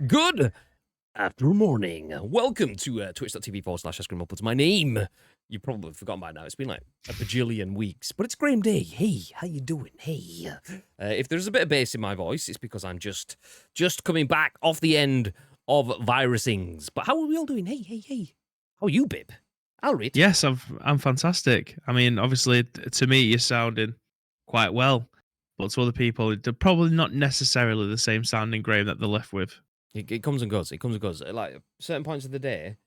Good after morning. Welcome to twitch.tv/screamupwards. My name, you've probably forgotten by now. It's been like a bajillion weeks, but it's Graham Day. Hey, how you doing? Hey. If there's a bit of bass in my voice, it's because I'm just coming back off the end of virusings. But how are we all doing? Hey. How are you, Bib? Alright. Yes, I'm fantastic. I mean, obviously, to me, you're sounding quite well, but to other people, they're probably not necessarily the same sounding Graham that they're left with. It comes and goes. It comes and goes. Like certain points of the day,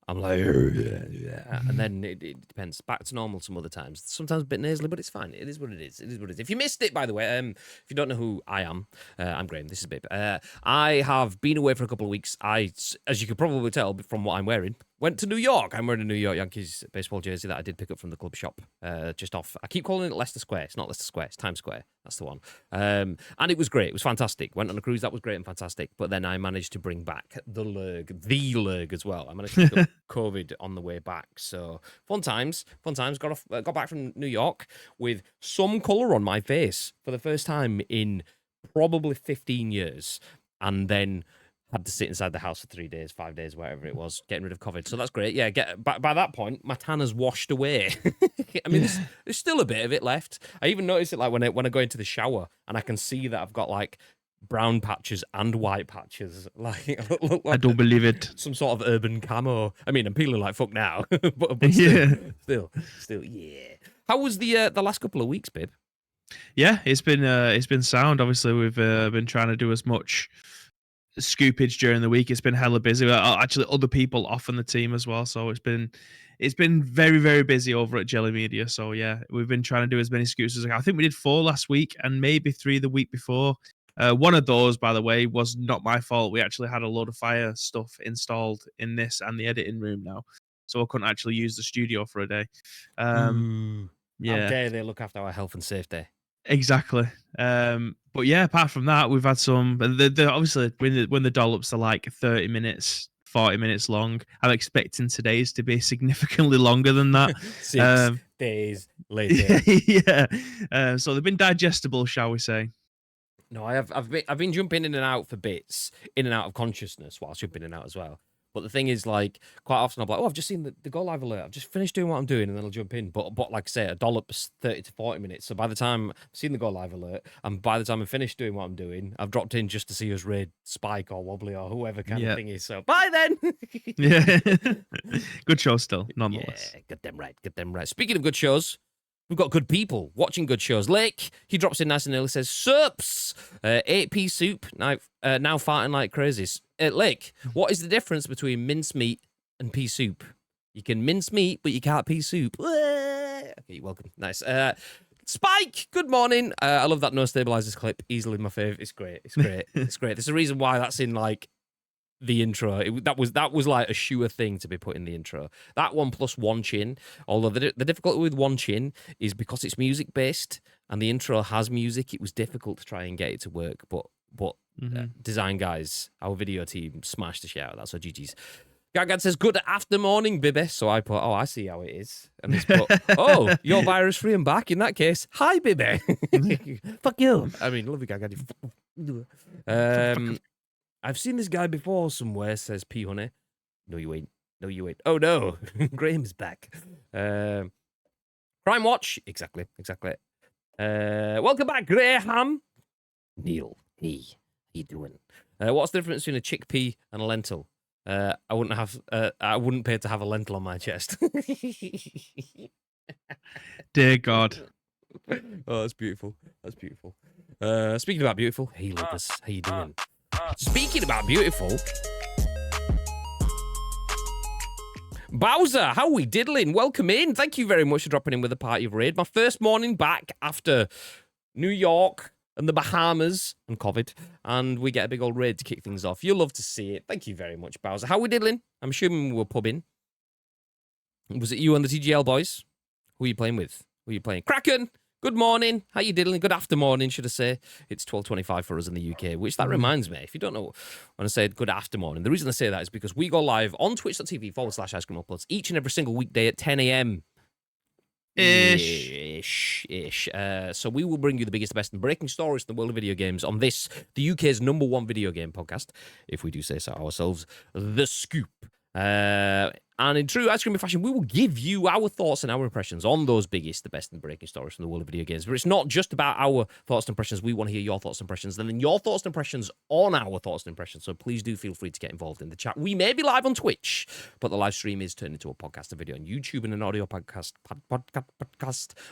I'm like, and then it depends. Back to normal some other times. Sometimes a bit nasally, but it's fine. It is what it is. It is what it is. If you missed it, by the way, if you don't know who I am, I'm Graham. This is Bib. I have been away for a couple of weeks. As you could probably tell from what I'm wearing, went to New York. I'm wearing a New York Yankees baseball jersey that I did pick up from the club shop, just off. I keep calling it Leicester Square. It's not Leicester Square. It's Times Square. That's the one. And it was great. It was fantastic. Went on a cruise. That was great and fantastic. But then I managed to bring back the lurg as well. I managed to pick up COVID on the way back. So fun times. Got back from New York with some colour on my face for the first time in probably 15 years. And then had to sit inside the house for 3 days, 5 days, whatever it was, getting rid of COVID. So that's great. Yeah, by that point, my tan has washed away. I mean, there's still a bit of it left. I even notice it like when I go into the shower and I can see that I've got like brown patches and white patches. Like, look like I don't believe it. some sort of urban camo. I mean, I'm peeling like fuck now, but still, yeah. How was the last couple of weeks, babe? Yeah, it's been sound. Obviously, we've been trying to do as much scoopage during the week. It's been hella busy. Actually, other people off on the team as well. So it's been very, very busy over at Jelly Media. So yeah, we've been trying to do as many scoops as I think we did 4 last week and maybe 3 the week before. One of those, by the way, was not my fault. We actually had a load of fire stuff installed in this and the editing room now, so I couldn't actually use the studio for a day. How Yeah, dare they look after our health and safety? exactly. But yeah, apart from that, we've had some. Obviously, when the dollops are like 30 minutes, 40 minutes long, I'm expecting today's to be significantly longer than that. 6 days later. Yeah. So they've been digestible, shall we say? No, I've been jumping in and out for bits, in and out of consciousness whilst jumping in and out as well. But the thing is, like, quite often I'm like, oh, I've just seen the go live alert. I've just finished doing what I'm doing, and then I'll jump in. But like I say, a dollop's 30 to 40 minutes. So by the time I've seen the go live alert, and by the time I'm finished doing what I'm doing, I've dropped in just to see us raid Spike or Wobbly or whoever kind of thing is. So bye then. Yeah. Good show still, nonetheless. Yeah, get them right. Speaking of good shows, we've got good people watching good shows. Lake, he drops in nice and early, says, Sups! 8p soup, now farting like crazies. Lake, what is the difference between mincemeat and pea soup? You can mince meat, but you can't pea soup. Okay, you're welcome. Nice. Spike, good morning. I love that no stabilizers clip. Easily my fave. It's great. It's great. There's a reason why that's in like the intro. That was like a sure thing to be put in the intro. That one plus One Chin. Although the difficulty with One Chin is because it's music based and the intro has music. It was difficult to try and get it to work, but design guys, our video team, smashed the shit out of that. So GG's. Gagad says, good after morning, Bibby. So I put, oh, I see how it is. And he's put, oh, you're virus free and back. In that case, hi, Bibby. Fuck you. I mean, love you, Gagad. I've seen this guy before somewhere, says P Honey. No, you ain't. Oh, no. Graham's back. Crime Watch. Exactly. Welcome back, Graham. Neil. Hey, how you doing? What's the difference between a chickpea and a lentil? I wouldn't pay to have a lentil on my chest. Dear God. Oh, that's beautiful. Speaking about beautiful, hey Lucas, how you doing? Speaking about beautiful, Bowser, how we diddling? Welcome in. Thank you very much for dropping in with a party of raid. My first morning back after New York and the Bahamas and COVID, and we get a big old raid to kick things off. You'll love to see it. Thank you very much, Bowser. How we diddling? I'm assuming we're pubbing. Was it you and the TGL boys? Who are you playing with? Who are you playing? Kraken! Good morning. How you diddling? Good after morning, should I say. It's 12:25 for us in the UK, which that reminds me, if you don't know when I say good after morning, the reason I say that is because we go live on twitch.tv/screamupwards each and every single weekday at 10 a.m. Ish. So we will bring you the biggest, the best, and breaking stories in the world of video games on this, the UK's #1 video game podcast, if we do say so ourselves, The Scoop. And in true ice cream fashion, we will give you our thoughts and our impressions on those biggest, the best, and breaking stories from the world of video games. But it's not just about our thoughts and impressions. We want to hear your thoughts and impressions, and then your thoughts and impressions on our thoughts and impressions. So please do feel free to get involved in the chat. We may be live on Twitch, but the live stream is turned into a podcast, a video on YouTube, and an audio podcast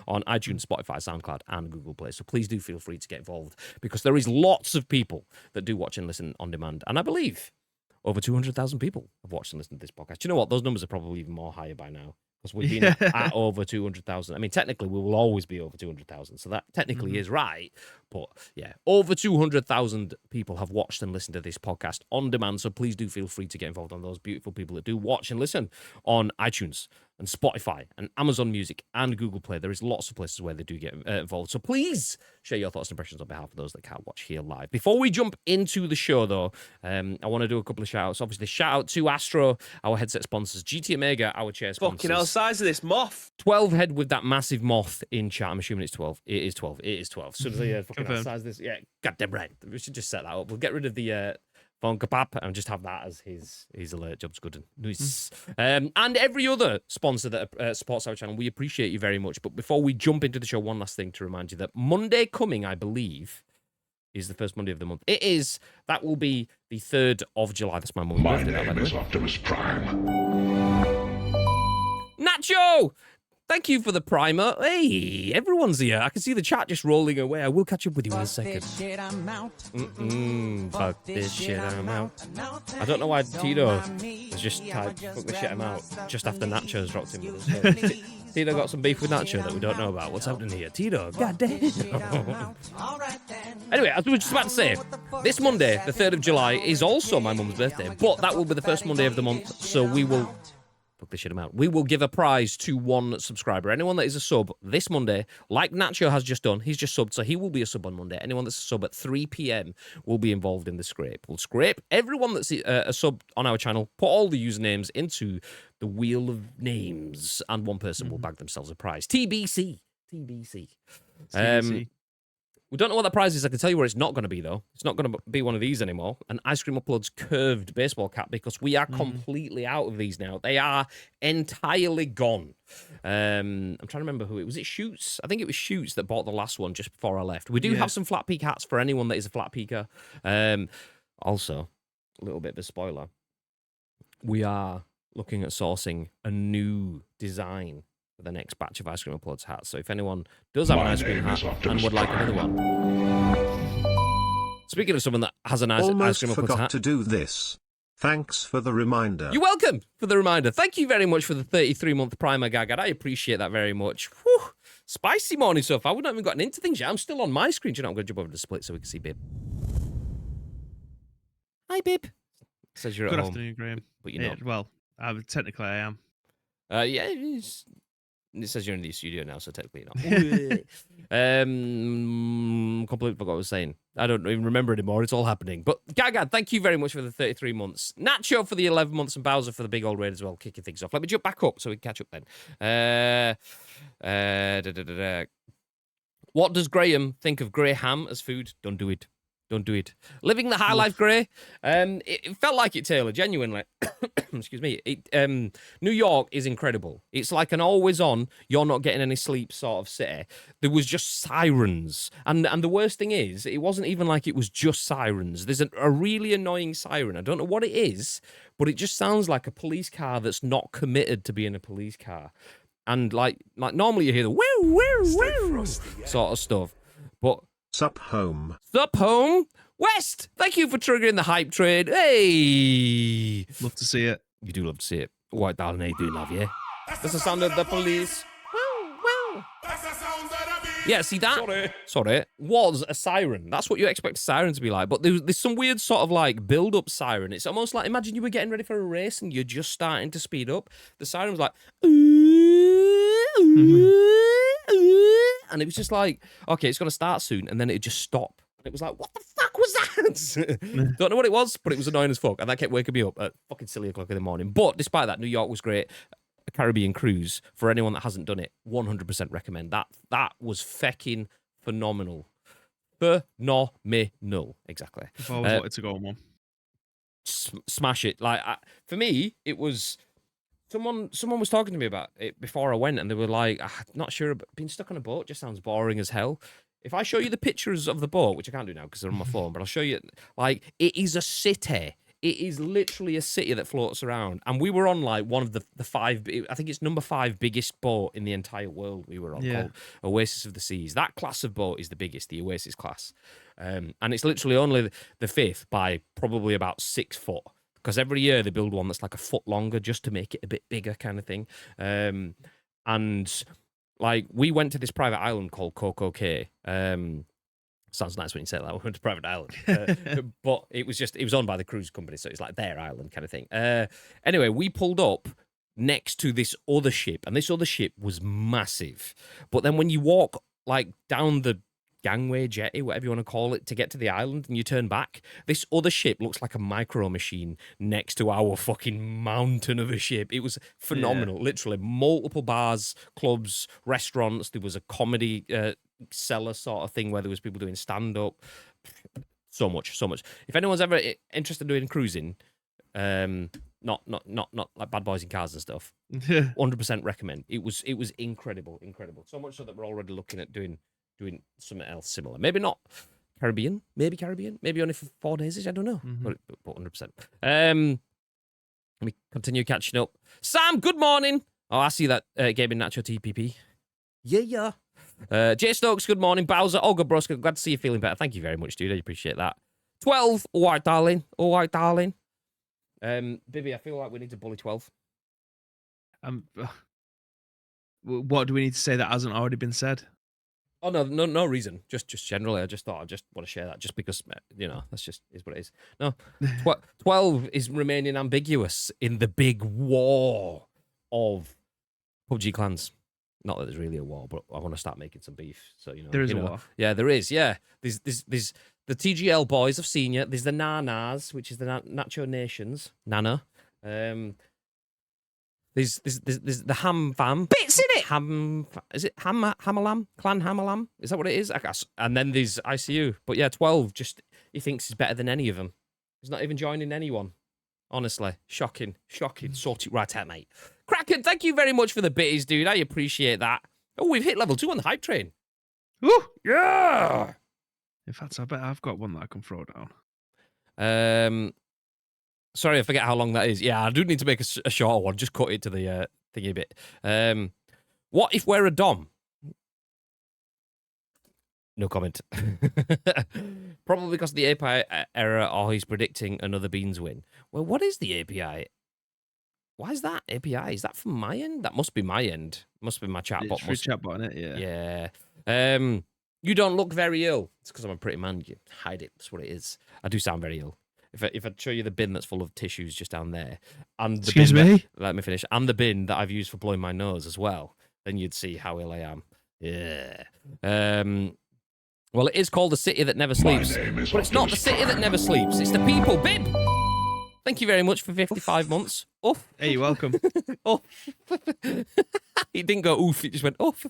on iTunes, Spotify, SoundCloud, and Google Play. So please do feel free to get involved, because there is lots of people that do watch and listen on demand. And I believe over 200,000 people have watched and listened to this podcast. Do you know what? Those numbers are probably even more higher by now, because we've been at over 200,000. I mean, technically, we will always be over 200,000. So that technically is right. But yeah, over 200,000 people have watched and listened to this podcast on demand. So please do feel free to get involved on those beautiful people that do watch and listen on iTunes and Spotify and Amazon Music and Google Play. There is lots of places where they do get involved. So please share your thoughts and impressions on behalf of those that can't watch here live. Before we jump into the show, though, I want to do a couple of shout-outs. Obviously, shout-out to Astro, our headset sponsors, GT Omega, our chair sponsors. Fucking hell, size of this moth. 12 head with that massive moth in chat. I'm assuming it's 12. It is 12. It is 12. As soon as I fucking size this, yeah, goddamn right. We should just set that up. We'll get rid of the phone kapap and just have that as his alert. Job's good. Nice. And every other sponsor that supports our channel, we appreciate you very much. But before we jump into the show, one last thing to remind you that Monday coming, I believe, is the first Monday of the month. It is. That will be the 3rd of July. That's my mum's birthday. My name is Optimus Prime. Nacho! Thank you for the primer. Hey, everyone's here. I can see the chat just rolling away. I will catch up with you in a second. Fuck this shit, I'm out. I don't know why Tito has just typed fuck this shit, I'm out just after Nacho's dropped in with us. Tito got some beef with Nacho that we don't know about. What's happening here? Tito, goddamn. Anyway, as we were just about to say, this Monday, the 3rd of July, is also my mum's birthday, but that will be the first Monday of the month, so we will... Fuck this shit amount. We will give a prize to one subscriber. Anyone that is a sub this Monday, like Nacho has just done, he's just subbed, so he will be a sub on Monday. Anyone that's a sub at 3 p.m. will be involved in the scrape. We'll scrape everyone that's a sub on our channel, put all the usernames into the wheel of names, and one person will bag themselves a prize. TBC. We don't know what that prize is. I can tell you where it's not going to be, though. It's not going to be one of these anymore. An Ice Cream Uploads curved baseball cap, because we are completely out of these now. They are entirely gone. I'm trying to remember who it was. It Shoots? I think it was Shoots that bought the last one just before I left. We do have some flat peak hats for anyone that is a flat peaker. Also, a little bit of a spoiler. We are looking at sourcing a new design for the next batch of Ice Cream Uploads hats. So if anyone does have an ice cream hat and would like another one. Speaking of someone that has an ice cream Uploads forgot hat. to do this. Thanks for the reminder. You're welcome for the reminder. Thank you very much for the 33-month primer, Gagad. I appreciate that very much. Whew. Spicy morning so far. We've not even gotten into things yet. I'm still on my screen. Do you know, I'm going to jump over the split so we can see Bib. Hi, Bib. Says you're at home. Good afternoon, Graham. But you're not. Well, technically I am. Yeah, it says you're in the studio now, so technically not. Completely forgot what I was saying. I don't even remember anymore. It's all happening. But Gagad, thank you very much for the 33 months. Nacho for the 11 months, and Bowser for the big old raid as well, kicking things off. Let me jump back up so we can catch up then. What does Graham think of grey ham as food? Don't do it. Don't do it. Living the high life, Grey. It felt like it, Taylor, genuinely. Excuse me. New York is incredible. It's like an always on, you're not getting any sleep sort of city. There was just sirens. And the worst thing is, it wasn't even like it was just sirens. There's a really annoying siren. I don't know what it is, but it just sounds like a police car that's not committed to being a police car. And like normally you hear the woo, woo, woo sort of stuff. But Sup home. Sup home. West, thank you for triggering the hype trade. Hey. Love to see it. You do love to see it. White darling, I do love you. That's the sound of the police. Yeah, see that? Sorry. Was a siren. That's what you expect a siren to be like. But there's some weird sort of like build-up siren. It's almost like, imagine you were getting ready for a race and you're just starting to speed up. The siren was like, and it was just like, okay, it's going to start soon. And then it just stopped. And it was like, what the fuck was that? Don't know what it was, but it was annoying as fuck. And that kept waking me up at fucking silly o'clock in the morning. But despite that, New York was great. a Caribbean cruise, for anyone that hasn't done it, 100% recommend. That was fecking phenomenal. Phenomenal, exactly. I've always wanted to go on one. Smash it. Like for me, it was someone was talking to me about it before I went, and they were like, "I'm not sure, but being stuck on a boat just sounds boring as hell." If I show you the pictures of the boat, which I can't do now because they're on my phone, but I'll show you, like, it is a city. It is literally a city that floats around. And we were on, like, one of the five, I think it's number 5 biggest boat in the entire world we were on, called Oasis of the Seas. That class of boat is the biggest, the Oasis class. And it's literally only the 5th by probably about 6 foot. Because every year they build one that's like a foot longer just to make it a bit bigger kind of thing. And... like, we went to this private island called Coco Cay. Sounds nice when you say that. We went to private island. But it was owned by the cruise company, so it's like their island kind of thing. Anyway, we pulled up next to this other ship, and this other ship was massive. But then when you walk, like, down the gangway, jetty, whatever you want to call it, to get to the island, and you turn back, this other ship looks like a micro machine next to our fucking mountain of a ship. It was phenomenal. Literally multiple bars, clubs, restaurants. There was a comedy cellar sort of thing where there was people doing stand-up. So much. If anyone's ever interested in doing cruising, not like bad boys in cars and stuff, 100% recommend. It was incredible. So much so that we're already looking at doing something else similar. Maybe not Caribbean. Maybe only for 4 days. I don't know. But 100%. Let me continue catching up. Sam, good morning. Oh, I see that gaming Nacho TPP. Yeah. Jay Stokes, good morning. Bowser, oh, good bros. Glad to see you feeling better. Thank you very much, dude. I appreciate that. 12, all right, darling. Bibby, I feel like we need to bully 12. What do we need to say that hasn't already been said? Oh, no reason. Just generally, I just thought I just want to share that just because, that's just is what it is. No, 12 is remaining ambiguous in the big war of PUBG clans. Not that there's really a war, but I want to start making some beef. So, there is a war. Yeah, there is. Yeah. There's the TGL boys of senior. There's the Nanas, which is the Nacho Nations. Nana. There's the Ham Fam. Bits in it! Is it Hamalam? Clan Hamalam? Is that what it is? I guess. And then there's ICU. But yeah, 12 just, he thinks he's better than any of them. He's not even joining anyone. Honestly. Shocking. Sort it right out, mate. Kraken, thank you very much for the bitties, dude. I appreciate that. Oh, we've hit level 2 on the hype train. Ooh, yeah! In fact, I bet I've got one that I can throw down. Sorry, I forget how long that is. Yeah, I do need to make a shorter one. Just cut it to the thingy bit. What if we're a Dom? No comment. Probably because of the API error, or he's predicting another Beans win. Well, what is the API? Why is that API? Is that from my end? That must be my end. Must be my chatbot. It's your chatbot, isn't it? Yeah. You don't look very ill. It's because I'm a pretty man. You hide it. That's what it is. I do sound very ill. If I show you the bin that's full of tissues just down there, and the Excuse bin me? let me finish, and the bin that I've used for blowing my nose as well, then you'd see how ill I am. Yeah. Well, it is called the city that never sleeps, but it's not the city that never sleeps. It's the people. Bin. Thank you very much for 55 months. Oof. Hey, you're welcome. Oof. It didn't go oof. It just went oof.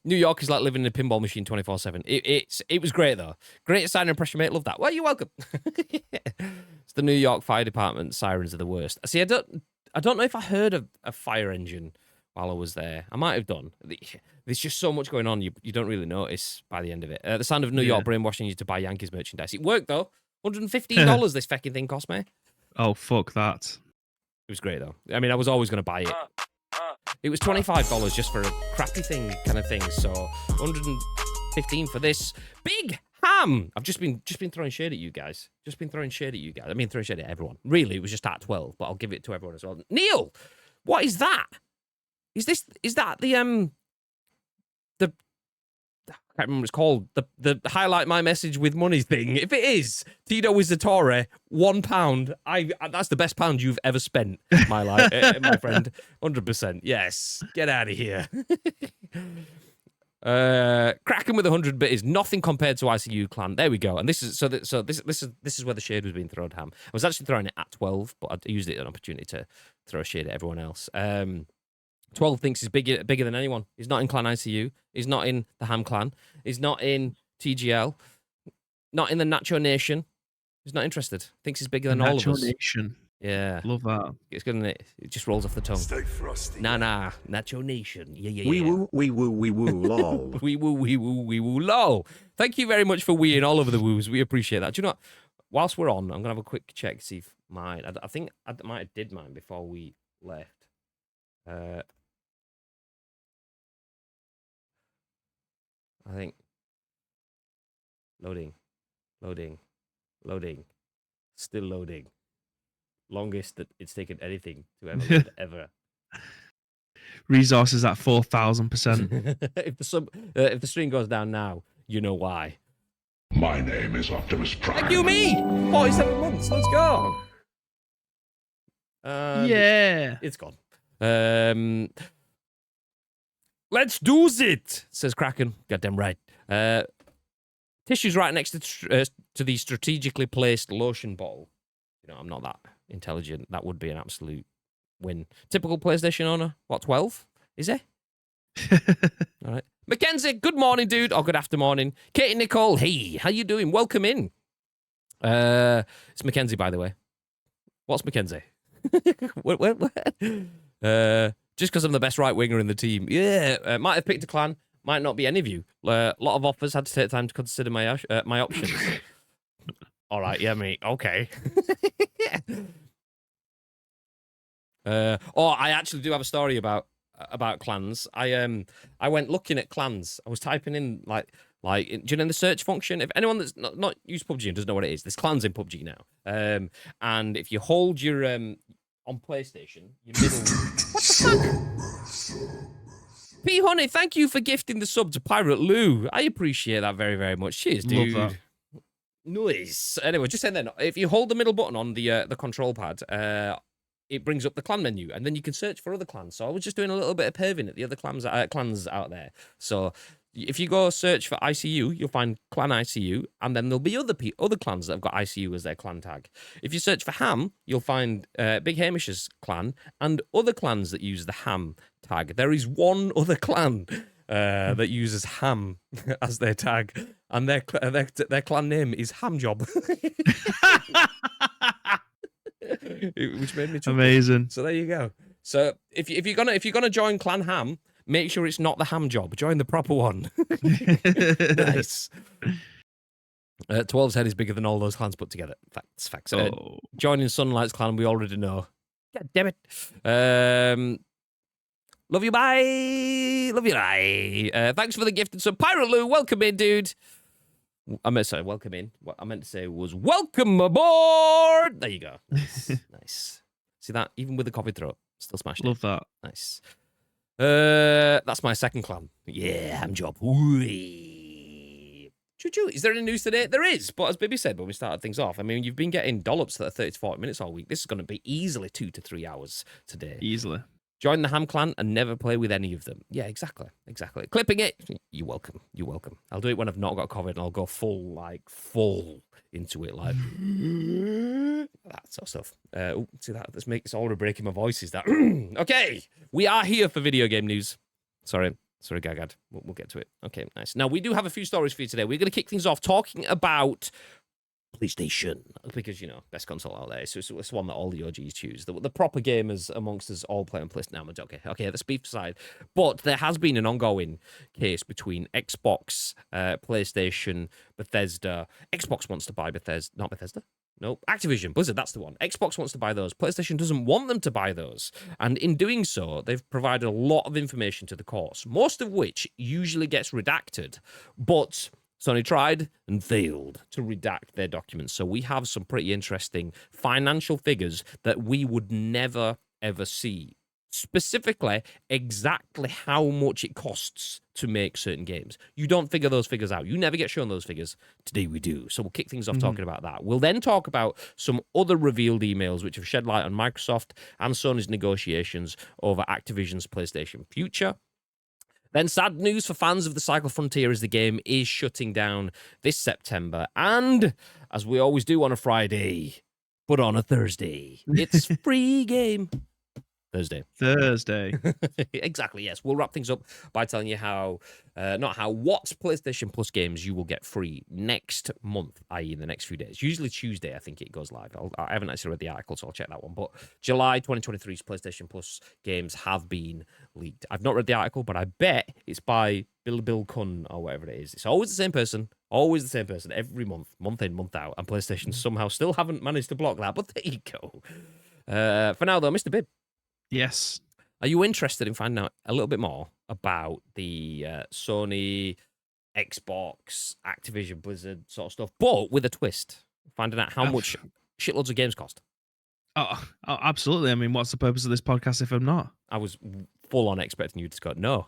New York is like living in a pinball machine 24/7. It was great though. Great sign impression, mate. Love that. Well, you're welcome. It's the New York Fire Department. Sirens are the worst. See, I don't know if I heard of a fire engine while I was there. I might have done. There's just so much going on. You don't really notice by the end of it. The sound of New York brainwashing you to buy Yankees merchandise. It worked though. $115 this fucking thing cost me. Oh, fuck that. It was great though. I mean, I was always going to buy it. It was $25 just for a crappy thing kind of thing. So $115 for this big ham. I've just been throwing shade at you guys. I mean, throwing shade at everyone. Really, it was just at 12, but I'll give it to everyone as well. Neil, what is that? Is that the I can't remember what it's called. The highlight my message with money thing. If it is Tito Wizatore, £1. That's the best pound you've ever spent, my friend. 100%. Yes. Get out of here. Kraken with 100 bit is nothing compared to ICU clan. There we go. And this is this is where the shade was being thrown, Ham. I was actually throwing it at 12, but I used it as an opportunity to throw a shade at everyone else. 12 thinks he's bigger than anyone. He's not in clan ICU. He's not in the Ham clan. He's not in TGL. Not in the Nacho Nation. He's not interested. Thinks he's bigger than all of us. Nacho Nation. Yeah. Love that. It's good, isn't it? It just rolls off the tongue. Stay frosty. Nah. Nacho Nation. Yeah. Wee woo, lol. wee woo, lol. Thank you very much for weeing all over the woos. We appreciate that. Do you know what? Whilst we're on, I'm going to have a quick check to see if mine... I think I might have did mine before we left. I think... Loading. Still loading. Longest that it's taken anything to ever load, ever. Resources at 4,000%. If the stream goes down now, you know why. My name is Optimus Prime. Thank you, me! 47 months, let's go! Yeah. It's gone. Let's do it, says Kraken. Goddamn right. Tissue's right next to the strategically placed lotion bottle. You know, I'm not that intelligent. That would be an absolute win. Typical PlayStation owner, what, 12? Is he? All right. Mackenzie, good morning, dude. Or good after morning. Katie Nicole, hey, how you doing? Welcome in. It's Mackenzie, by the way. What's Mackenzie? what? Just because I'm the best right winger in the team. Yeah, might have picked a clan. Might not be any of you. A lot of offers. Had to take time to consider my options. All right, yeah, mate. Okay. I actually do have a story about clans. I went looking at clans. I was typing in do you know the search function? If anyone that's not used PUBG and doesn't know what it is, there's clans in PUBG now. And if you hold your on PlayStation, your middle. What the fuck? P Honey, thank you for gifting the sub to Pirate Lou. I appreciate that very, very much. Cheers, dude. Love that. Nice. Anyway, just saying then, if you hold the middle button on the control pad, it brings up the clan menu, and then you can search for other clans. So I was just doing a little bit of perving at the other clans out there. So if you go search for ICU, you'll find clan ICU, and then there'll be other clans that have got ICU as their clan tag. If you search for Ham, you'll find Big Hamish's clan and other clans that use the Ham tag. There is one other clan that uses Ham as their tag, and their clan name is Hamjob. Which made me chuckle. Amazing. So there you go. So if you're gonna join Clan Ham, make sure it's not the Ham job. Join the proper one. Nice. 12's head is bigger than all those clans put together. Facts. Joining Sunlight's clan, we already know. God damn it. Love you, bye. Love you, bye. Thanks for the gift. So Pirate Lou, welcome in, dude. Welcome in. What I meant to say was welcome aboard. There you go. Nice. See that? Even with the coffee throat, still smashed. Love that. Nice. That's my second clan. Yeah, ham job. Choo-choo. Is there any news today? There is, but as Bibby said when we started things off, I mean, you've been getting dollops that are 30 to 40 minutes all week. This is going to be easily 2 to 3 hours today. Easily. Join the Ham clan and never play with any of them. Yeah, exactly. Clipping it. You're welcome. I'll do it when I've not got COVID, and I'll go full into it, like that sort of stuff. See that? It's already breaking my voice. Is that okay? We are here for video game news. Sorry, Gagad. We'll get to it. Okay, nice. Now we do have a few stories for you today. We're going to kick things off talking about PlayStation, because, you know, best console out there. So it's one that all the OGs choose. The proper gamers amongst us all play on PlayStation. Now, okay, that's beef aside. But there has been an ongoing case between Xbox, PlayStation, Bethesda. Xbox wants to buy Bethesda. Not Bethesda? No, Activision, Blizzard, that's the one. Xbox wants to buy those. PlayStation doesn't want them to buy those. And in doing so, they've provided a lot of information to the courts, most of which usually gets redacted. But Sony tried and failed to redact their documents. So we have some pretty interesting financial figures that we would never, ever see. Specifically, exactly how much it costs to make certain games. You don't figure those figures out. You never get shown those figures. Today we do. So we'll kick things off talking about that. We'll then talk about some other revealed emails which have shed light on Microsoft and Sony's negotiations over Activision's PlayStation future. Then sad news for fans of the Cycle Frontier as the game is shutting down this September. And, as we always do on a Friday, but on a Thursday, it's free game. Thursday. Exactly, yes. We'll wrap things up by telling you what PlayStation Plus games you will get free next month, i.e. in the next few days. Usually Tuesday, I think it goes live. I haven't actually read the article, so I'll check that one. But July 2023's PlayStation Plus games have been leaked. I've not read the article, but I bet it's by Bill Kunn or whatever it is. It's always the same person, every month in, month out. And PlayStation somehow still haven't managed to block that, but there you go. For now, though, Mr. Bibb. Yes. Are you interested in finding out a little bit more about the Sony, Xbox, Activision, Blizzard sort of stuff, but with a twist? Finding out how much shitloads of games cost. Oh, absolutely. I mean, what's the purpose of this podcast if I'm not? I was full on expecting you to go, no.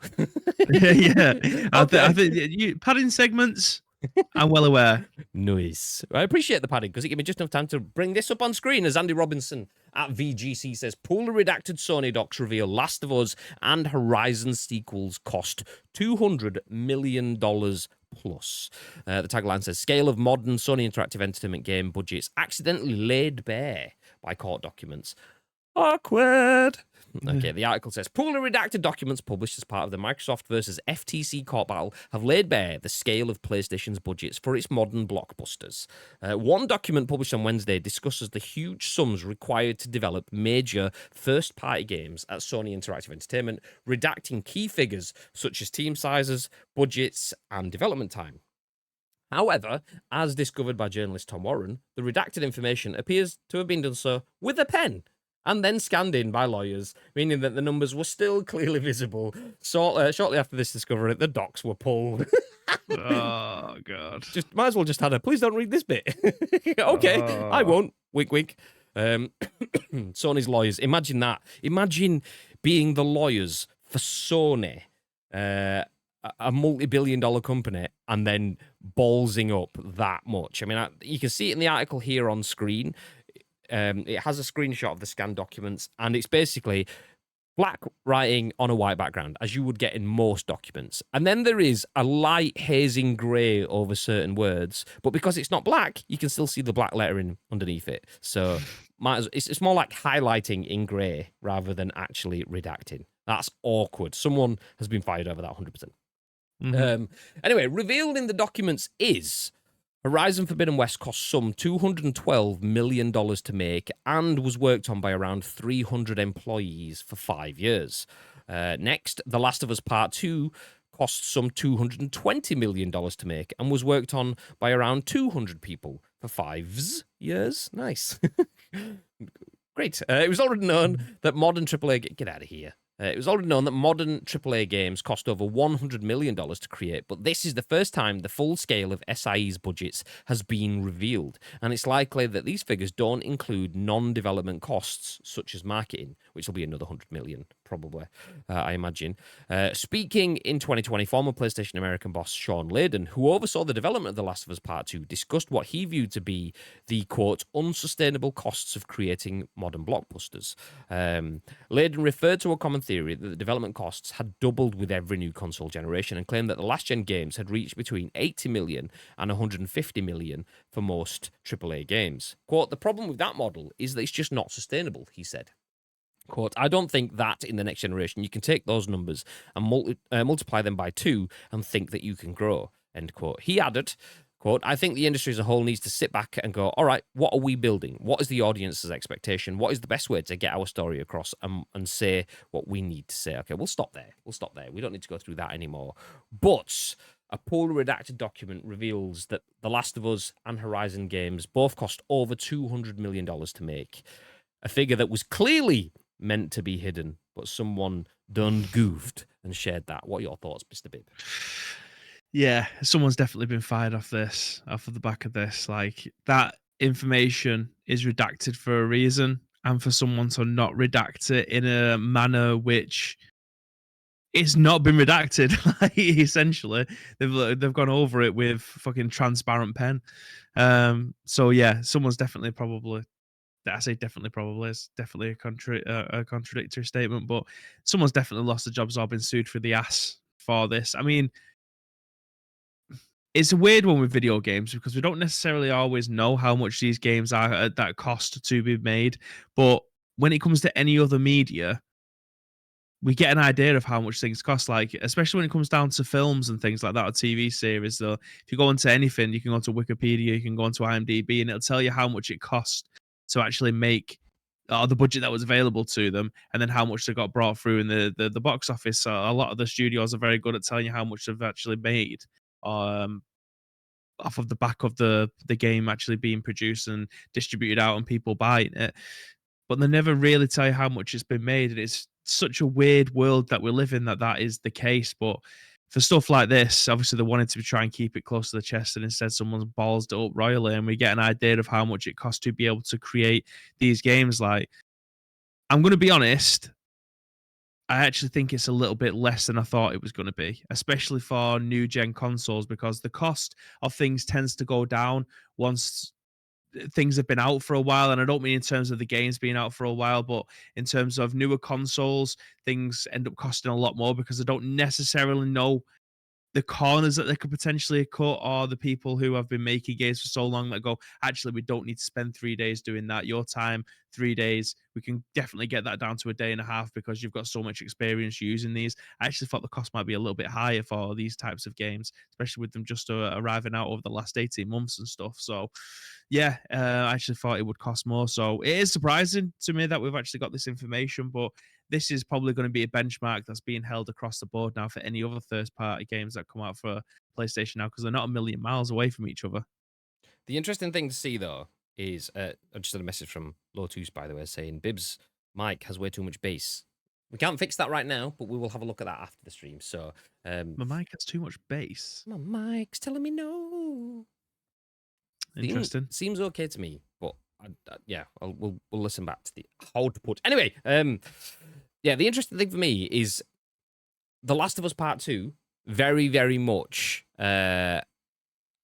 Yeah. I think padding segments, I'm well aware. Nice. I appreciate the padding because it gave me just enough time to bring this up on screen as Andy Robinson at VGC says, poorly redacted Sony docs reveal Last of Us and Horizon sequels cost $200 million plus. The tagline says, scale of modern Sony interactive entertainment game budgets accidentally laid bare by court documents. Awkward. Okay, the article says, poorly redacted documents published as part of the Microsoft versus FTC court battle have laid bare the scale of PlayStation's budgets for its modern blockbusters. One document published on Wednesday discusses the huge sums required to develop major first-party games at Sony Interactive Entertainment, redacting key figures such as team sizes, budgets, and development time. However, as discovered by journalist Tom Warren, the redacted information appears to have been done so with a pen and then scanned in by lawyers, meaning that the numbers were still clearly visible. So, shortly after this discovery, the docs were pulled. Oh, God. Might as well just had a, please don't read this bit. Okay, I won't. Wink, wink. Sony's lawyers. Imagine that. Imagine being the lawyers for Sony, a multi-billion-dollar company, and then ballsing up that much. I mean, you can see it in the article here on screen. It has a screenshot of the scanned documents, and it's basically black writing on a white background, as you would get in most documents. And then there is a light hazing grey over certain words, but because it's not black, you can still see the black lettering underneath it. So it's more like highlighting in grey rather than actually redacting. That's awkward. Someone has been fired over that 100%. Mm-hmm. Anyway, revealed in the documents is Horizon Forbidden West cost some $212 million to make and was worked on by around 300 employees for 5 years. Next, The Last of Us Part 2 cost some $220 million to make and was worked on by around 200 people for 5 years. Nice. Great. It was already known that modern AAA... Get out of here. It was already known that modern AAA games cost over $100 million to create, but this is the first time the full scale of SIE's budgets has been revealed, and it's likely that these figures don't include non-development costs, such as marketing, which will be another $100 million, probably, I imagine. Speaking in 2020, former PlayStation American boss Sean Layden, who oversaw the development of The Last of Us Part 2, discussed what he viewed to be the, quote, unsustainable costs of creating modern blockbusters. Layden referred to a common theory that the development costs had doubled with every new console generation and claimed that the last-gen games had reached between $80 million and $150 million for most AAA games. Quote, the problem with that model is that it's just not sustainable, he said. Quote, I don't think that in the next generation you can take those numbers and multiply them by 2 and think that you can grow, end quote. He added, quote, I think the industry as a whole needs to sit back and go, all right, what are we building? What is the audience's expectation? What is the best way to get our story across and say what we need to say? Okay, we'll stop there. We don't need to go through that anymore. But a poorly redacted document reveals that The Last of Us and Horizon games both cost over $200 million to make, a figure that was clearly meant to be hidden, but someone done goofed and shared that. What are your thoughts, Mr. Bibb? Yeah, someone's definitely been fired off of the back of this. Like, that information is redacted for a reason, and for someone to not redact it in a manner which it's not been redacted. Like, essentially, they've gone over it with fucking transparent pen. So yeah, someone's definitely probably. I say definitely probably. It's definitely a contradictory statement, but someone's definitely lost their jobs or been sued for the ass for this. I mean, it's a weird one with video games because we don't necessarily always know how much these games are at that cost to be made. But when it comes to any other media, we get an idea of how much things cost, like especially when it comes down to films and things like that, or TV series. So if you go into anything, you can go to Wikipedia, you can go into IMDb, and it'll tell you how much it cost to actually make, or the budget that was available to them, and then how much they got brought through in the box office. So a lot of the studios are very good at telling you how much they've actually made, off of the back of the game actually being produced and distributed out and people buying it. But they never really tell you how much it's been made, and it's such a weird world that we live in that is the case. But for stuff like this, obviously they wanted to try and keep it close to the chest, and instead someone's ballsed it up royally, and we get an idea of how much it costs to be able to create these games. Like, I'm going to be honest, I actually think it's a little bit less than I thought it was going to be, especially for new gen consoles, because the cost of things tends to go down once things have been out for a while. And I don't mean in terms of the games being out for a while, but in terms of newer consoles, things end up costing a lot more because I don't necessarily know the corners that they could potentially cut, or the people who have been making games for so long that go, actually, we don't need to spend 3 days doing that. Your time, 3 days, we can definitely get that down to a day and a half because you've got so much experience using these. I actually thought the cost might be a little bit higher for these types of games, especially with them just arriving out over the last 18 months and stuff. So, yeah, I actually thought it would cost more. So it is surprising to me that we've actually got this information, but this is probably going to be a benchmark that's being held across the board now for any other first-party games that come out for PlayStation now, because they're not a million miles away from each other. The interesting thing to see, though, is I just had a message from Lotus, by the way, saying Bib's mic has way too much bass. We can't fix that right now, but we will have a look at that after the stream. So, My mic has too much bass. my mic's telling me no. Interesting. Seems okay to me, but yeah, we'll listen back to the output. Anyway, yeah, the interesting thing for me is The Last of Us Part 2, very, very much an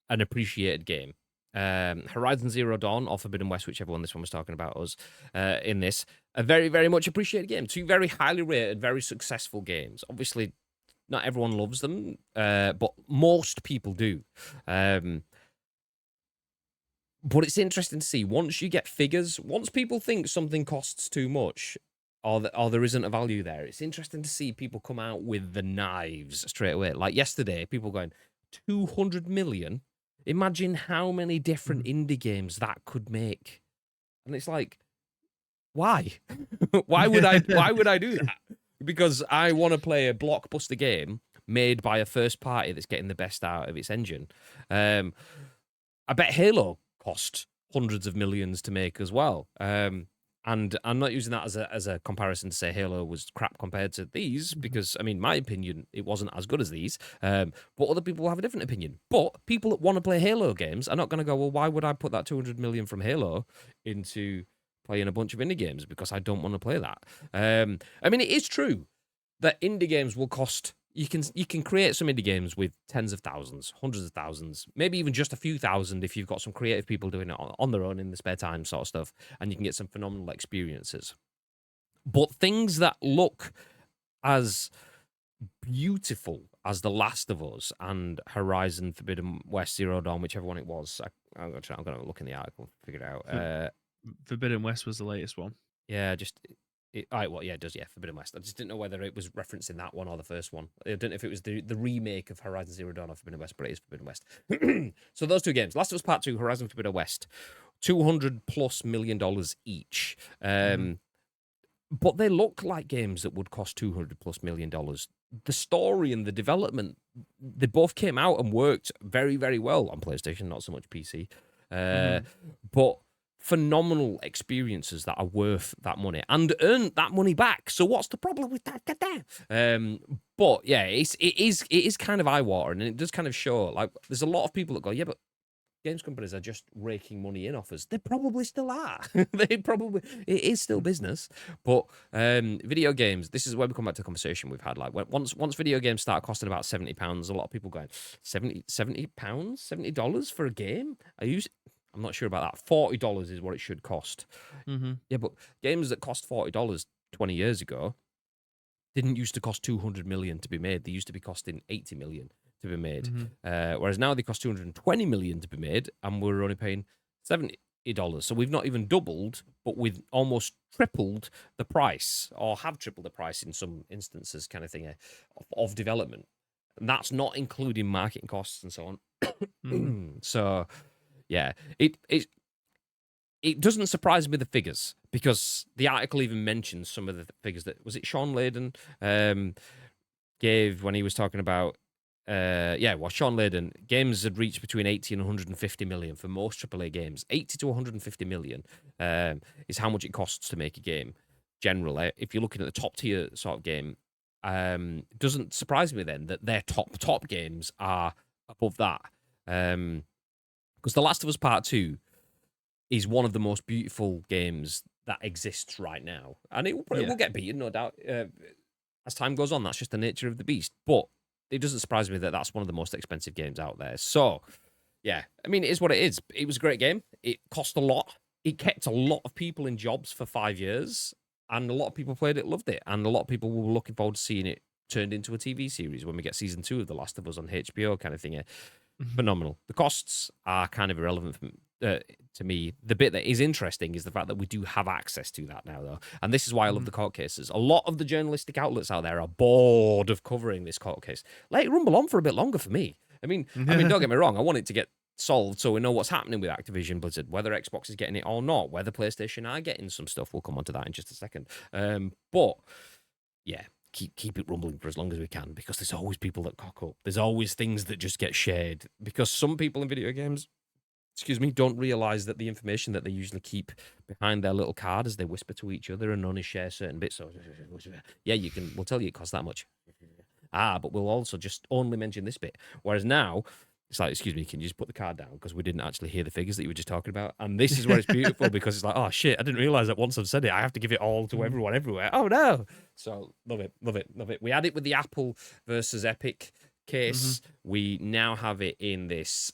appreciated game. Horizon Zero Dawn or Forbidden West, whichever one this one was talking about us in this, a very, very much appreciated game. Two very highly rated, very successful games. Obviously, not everyone loves them, but most people do. But it's interesting to see, once you get figures, once people think something costs too much, or there isn't a value there, it's interesting to see people come out with the knives straight away. Like yesterday, people going, 200 million? Imagine how many different indie games that could make. And it's like, why? Why would I do that? Because I want to play a blockbuster game made by a first party that's getting the best out of its engine. I bet Halo cost hundreds of millions to make as well. And I'm not using that as a comparison to say Halo was crap compared to these, because, I mean, my opinion, it wasn't as good as these. But other people have a different opinion. But people that want to play Halo games are not going to go, well, why would I put that 200 million from Halo into playing a bunch of indie games? Because I don't want to play that. I mean, it is true that indie games will cost. You can create some indie games with tens of thousands, hundreds of thousands, maybe even just a few thousand if you've got some creative people doing it on their own in the spare time sort of stuff, and you can get some phenomenal experiences. But things that look as beautiful as The Last of Us and Horizon Forbidden West Zero Dawn, whichever one it was, I'm going to look in the article, figure it out. Forbidden West was the latest one. Yeah, it does, yeah, Forbidden West. I just didn't know whether it was referencing that one or the first one. I don't know if it was the remake of Horizon Zero Dawn or Forbidden West, but it is Forbidden West. So those two games, Last of Us Part 2, Horizon Forbidden West, $200+ million each. But they look like games that would cost $200+ million. The story and the development, they both came out and worked very, very well on PlayStation, not so much PC. But phenomenal experiences that are worth that money and earn that money back. So what's the problem with that? But yeah, it is kind of eye-watering, and it does kind of show, like, there's a lot of people that go, yeah, but games companies are just raking money in off us. They probably still are. It is still business. But video games, this is where we come back to the conversation we've had. Like, once video games start costing about £70, a lot of people going, £70, $70 for a game? I'm not sure about that. $40 is what it should cost. Yeah, but games that cost $40 20 years ago, didn't used to cost 200 million to be made. They used to be costing 80 million to be made. Mhm. Whereas now they cost 220 million to be made, and we're only paying $70. So we've not even doubled, but we've almost tripled the price, or have tripled the price in some instances, kind of thing, of development. And that's not including marketing costs and so on. Mhm. So, yeah, it doesn't surprise me, the figures, because the article even mentions some of the figures that was it Sean Layden gave when he was talking about Sean Layden, games had reached between 80 and 150 million for most AAA games. 80 to 150 million is how much it costs to make a game. Generally, if you're looking at the top tier sort of game, doesn't surprise me then that their top games are above that. Because The Last of Us Part 2 is one of the most beautiful games that exists right now. And it will get beaten, no doubt, as time goes on. That's just the nature of the beast. But it doesn't surprise me that that's one of the most expensive games out there. So, yeah, I mean, it is what it is. It was a great game. It cost a lot. It kept a lot of people in jobs for 5 years. And a lot of people played it, loved it. And a lot of people were looking forward to seeing it turned into a TV series when we get season 2 of The Last of Us on HBO, kind of thing. Mhm. Phenomenal. The costs are kind of irrelevant to me. The bit that is interesting is the fact that we do have access to that now, though. And this is why I love the court cases. A lot of the journalistic outlets out there are bored of covering this court case. Let it rumble on for a bit longer for me. I mean, don't get me wrong. I want it to get solved so we know what's happening with Activision Blizzard, whether Xbox is getting it or not, whether PlayStation are getting some stuff. We'll come on to that in just a second. But yeah, keep it rumbling for as long as we can, because there's always people that cock up. There's always things that just get shared, because some people in video games, don't realize that the information that they usually keep behind their little card as they whisper to each other and only share certain bits. So, yeah, we'll tell you it costs that much. But we'll also just only mention this bit. Whereas now, it's like, excuse me, can you just put the card down? Because we didn't actually hear the figures that you were just talking about. And this is where it's beautiful, because it's like, oh, shit, I didn't realize that once I've said it, I have to give it all to everyone everywhere. Oh, no. So, love it. We had it with the Apple versus Epic case. We now have it in this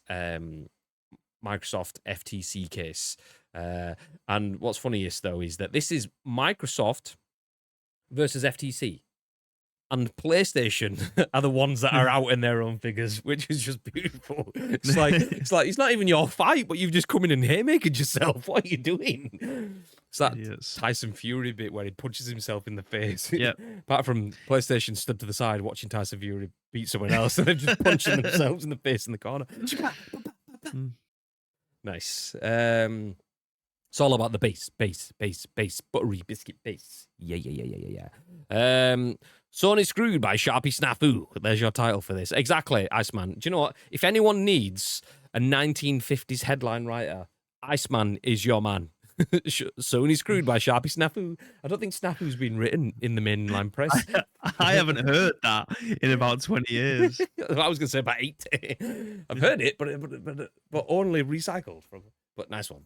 Microsoft FTC case. And what's funniest, though, is that this is Microsoft versus FTC. And PlayStation are the ones that are out in their own figures, which is just beautiful. It's like it's not even your fight, but you've just come in and haymakered yourself. What are you doing? It's that Tyson Fury bit where he punches himself in the face. Yeah. Apart from PlayStation stood to the side watching Tyson Fury beat someone else, and they're just punching themselves in the face in the corner. Nice. It's all about the base, buttery biscuit base. Yeah. Sony screwed by Sharpie Snafu. There's your title for this. Exactly, Iceman. Do you know what? If anyone needs a 1950s headline writer, Iceman is your man. Sony screwed by Sharpie Snafu. I don't think Snafu's been written in the mainline press. I haven't heard that in about 20 years. I was going to say about 80. I've heard it, but only recycled from. But nice one.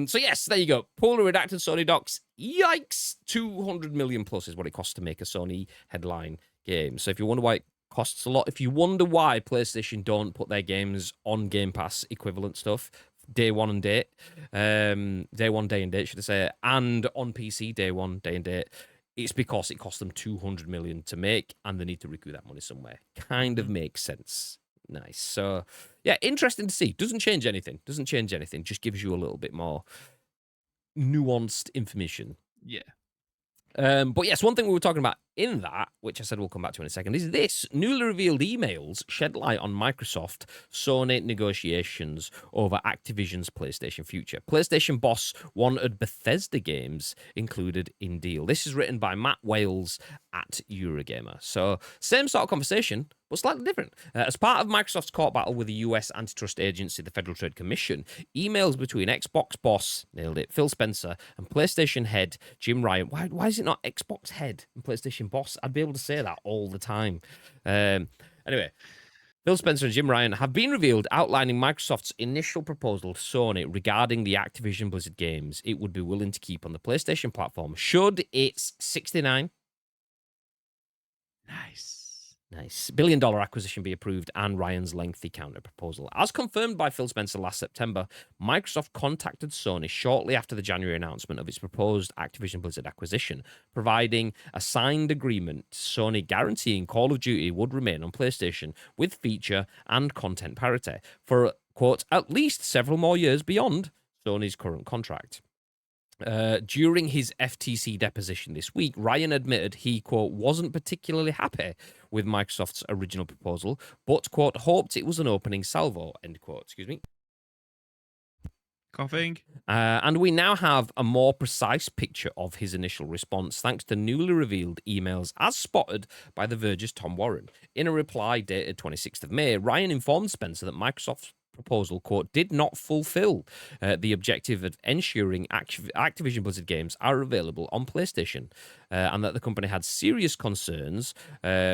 So yes, there you go. Poorly redacted Sony docs. Yikes! 200 million plus is what it costs to make a Sony headline game. So if you wonder why it costs a lot, if you wonder why PlayStation don't put their games on Game Pass equivalent stuff, day one and date, day one, day and date, should I say, and on PC, day one, day and date, it's because it cost them 200 million to make, and they need to recoup that money somewhere. Kind of makes sense. Nice. So, yeah, interesting to see. Doesn't change anything. Just gives you a little bit more nuanced information. Yeah. But yes, one thing we were talking about in that, which I said we'll come back to in a second, is this. Newly revealed emails shed light on Microsoft Sony negotiations over Activision's PlayStation future. PlayStation boss wanted Bethesda games included in deal. This is written by Matt Wales at Eurogamer. So, same sort of conversation, but slightly different. As part of Microsoft's court battle with the US antitrust agency, the Federal Trade Commission, emails between Xbox boss, nailed it, Phil Spencer, and PlayStation head Jim Ryan. Why is it not Xbox head and PlayStation boss? I'd be able to say that all the time. Anyway, Phil Spencer and Jim Ryan have been revealed, outlining Microsoft's initial proposal to Sony regarding the Activision Blizzard games it would be willing to keep on the PlayStation platform should its 69. Nice. Nice. $1 billion acquisition be approved and Ryan's lengthy counter proposal. As confirmed by Phil Spencer last September, Microsoft contacted Sony shortly after the January announcement of its proposed Activision Blizzard acquisition, providing a signed agreement to Sony guaranteeing Call of Duty would remain on PlayStation with feature and content parity for, quote, at least several more years beyond Sony's current contract. During his FTC deposition this week, Ryan admitted he, quote, wasn't particularly happy with Microsoft's original proposal, but, quote, hoped it was an opening salvo, end quote. Excuse me. Coughing. And we now have a more precise picture of his initial response, thanks to newly revealed emails as spotted by The Verge's Tom Warren. In a reply dated 26th of May, Ryan informed Spencer that Microsoft's proposal, quote, did not fulfill the objective of ensuring Activision Blizzard games are available on PlayStation, and that the company had serious concerns,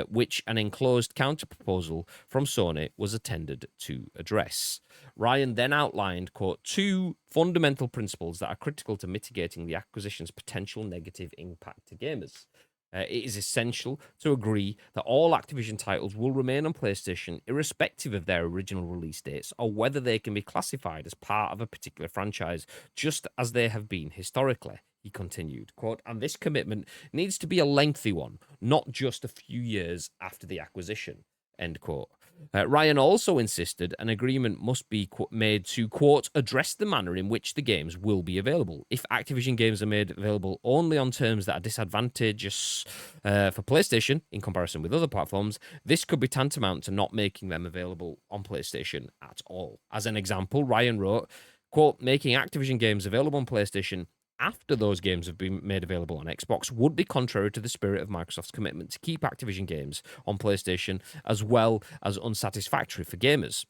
which an enclosed counter-proposal from Sony was intended to address. Ryan then outlined, quote, two fundamental principles that are critical to mitigating the acquisition's potential negative impact to gamers. It is essential to agree that all Activision titles will remain on PlayStation irrespective of their original release dates or whether they can be classified as part of a particular franchise, just as they have been historically, he continued. Quote, and this commitment needs to be a lengthy one, not just a few years after the acquisition, end quote. Ryan also insisted an agreement must be made to, quote, address the manner in which the games will be available. If Activision games are made available only on terms that are disadvantageous for PlayStation in comparison with other platforms, this could be tantamount to not making them available on PlayStation at all. As an example, Ryan wrote, quote, making Activision games available on PlayStation after those games have been made available on Xbox would be contrary to the spirit of Microsoft's commitment to keep Activision games on PlayStation, as well as unsatisfactory for gamers.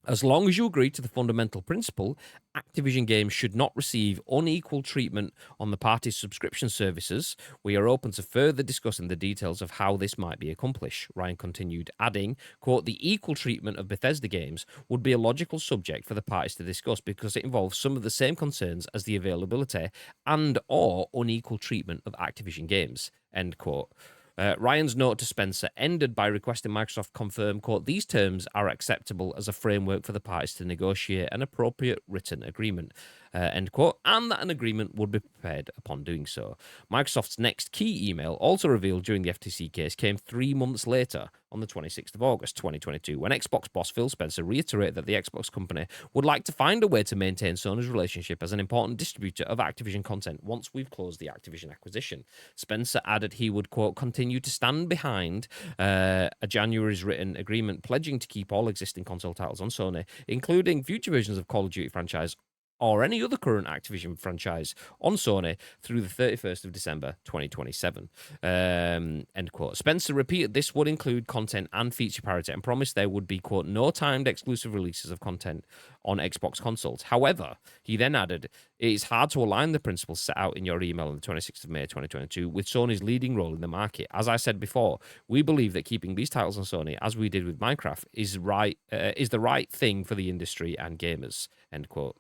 As long as you agree to the fundamental principle, Activision games should not receive unequal treatment on the party's subscription services. We are open to further discussing the details of how this might be accomplished, Ryan continued, adding, quote, the equal treatment of Bethesda games would be a logical subject for the parties to discuss because it involves some of the same concerns as the availability and or unequal treatment of Activision games, end quote. Ryan's note to Spencer ended by requesting Microsoft confirm, quote, these terms are acceptable as a framework for the parties to negotiate an appropriate written agreement, end quote, and that an agreement would be prepared upon doing so. Microsoft's next key email, also revealed during the FTC case, came 3 months later on the 26th of August, 2022, when Xbox boss Phil Spencer reiterated that the Xbox company would like to find a way to maintain Sony's relationship as an important distributor of Activision content once we've closed the Activision acquisition. Spencer added he would, quote, continue to stand behind a January's written agreement pledging to keep all existing console titles on Sony, including future versions of Call of Duty franchise or any other current Activision franchise on Sony through the 31st of December 2027. End quote. Spencer repeated this would include content and feature parity and promised there would be, quote, no timed exclusive releases of content on Xbox consoles. However, he then added, it is hard to align the principles set out in your email on the 26th of May 2022 with Sony's leading role in the market. As I said before, we believe that keeping these titles on Sony, as we did with Minecraft, is the right thing for the industry and gamers, end quote.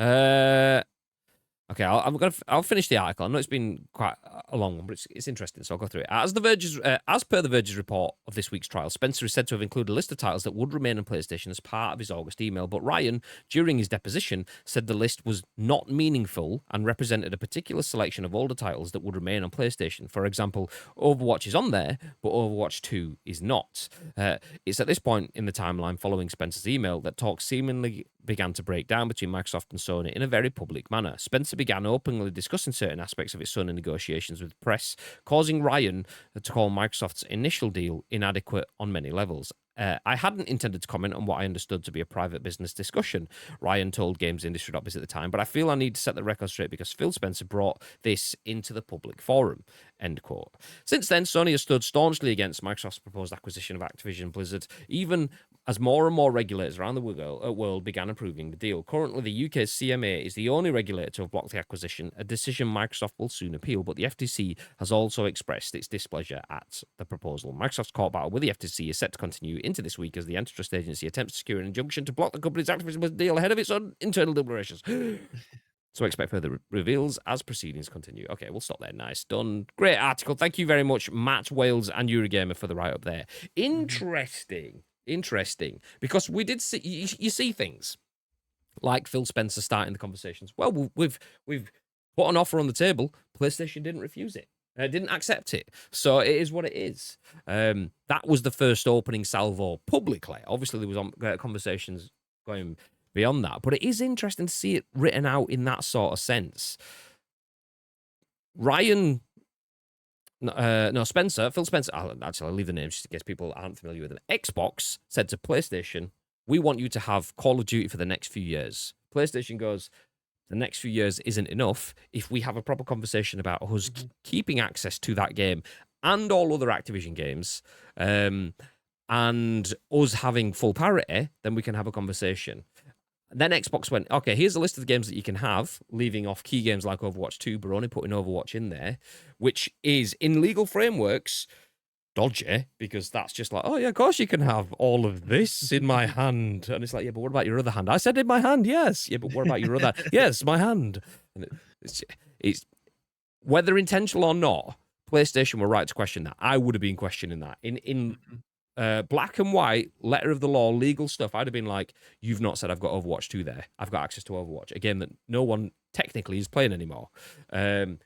Okay, I'll finish the article. I know it's been quite a long one, but it's interesting, so I'll go through it. As per the Verge's report of this week's trial, Spencer is said to have included a list of titles that would remain on PlayStation as part of his August email, but Ryan, during his deposition, said the list was not meaningful and represented a particular selection of older titles that would remain on PlayStation. For example, Overwatch is on there, but Overwatch 2 is not. It's at this point in the timeline following Spencer's email that talks seemingly began to break down between Microsoft and Sony in a very public manner. Spencer began openly discussing certain aspects of its Sony negotiations with the press, causing Ryan to call Microsoft's initial deal inadequate on many levels. I hadn't intended to comment on what I understood to be a private business discussion, Ryan told GamesIndustry.biz at the time, but I feel I need to set the record straight because Phil Spencer brought this into the public forum, end quote. Since then, Sony has stood staunchly against Microsoft's proposed acquisition of Activision Blizzard, even as more and more regulators around the world began approving the deal. Currently, the UK's CMA is the only regulator to have blocked the acquisition, a decision Microsoft will soon appeal, but the FTC has also expressed its displeasure at the proposal. Microsoft's court battle with the FTC is set to continue into this week as the antitrust agency attempts to secure an injunction to block the company's Activision Blizzard deal ahead of its own internal deliberations. So expect further reveals as proceedings continue. Okay, we'll stop there. Nice, done. Great article. Thank you very much, Matt Wales and Eurogamer, for the write-up there. Interesting. Because we did see, you see things like Phil Spencer starting the conversations. Well, we've put an offer on the table. PlayStation didn't refuse it. Didn't accept it. So it is what it is. That was the first opening salvo publicly. Obviously, there was conversations going beyond that. But it is interesting to see it written out in that sort of sense. Phil Spencer, I'll leave the name just in case people aren't familiar with them. Xbox said to PlayStation, we want you to have Call of Duty for the next few years. PlayStation goes, the next few years isn't enough. If we have a proper conversation about us keeping access to that game and all other Activision games, and us having full parity, then we can have a conversation. Then Xbox went, okay, here's a list of the games that you can have, leaving off key games like Overwatch 2, but only putting Overwatch in there, which is, in legal frameworks, dodgy, because that's just like, oh, yeah, of course you can have all of this in my hand. And it's like, yeah, but what about your other hand? I said in my hand, yes. Yeah, but what about your other? Yes, my hand. And it's whether intentional or not, PlayStation were right to question that. I would have been questioning that. In black and white, letter of the law, legal stuff, I'd have been like, you've not said I've got Overwatch 2 there. I've got access to Overwatch, a game that no one technically is playing anymore. And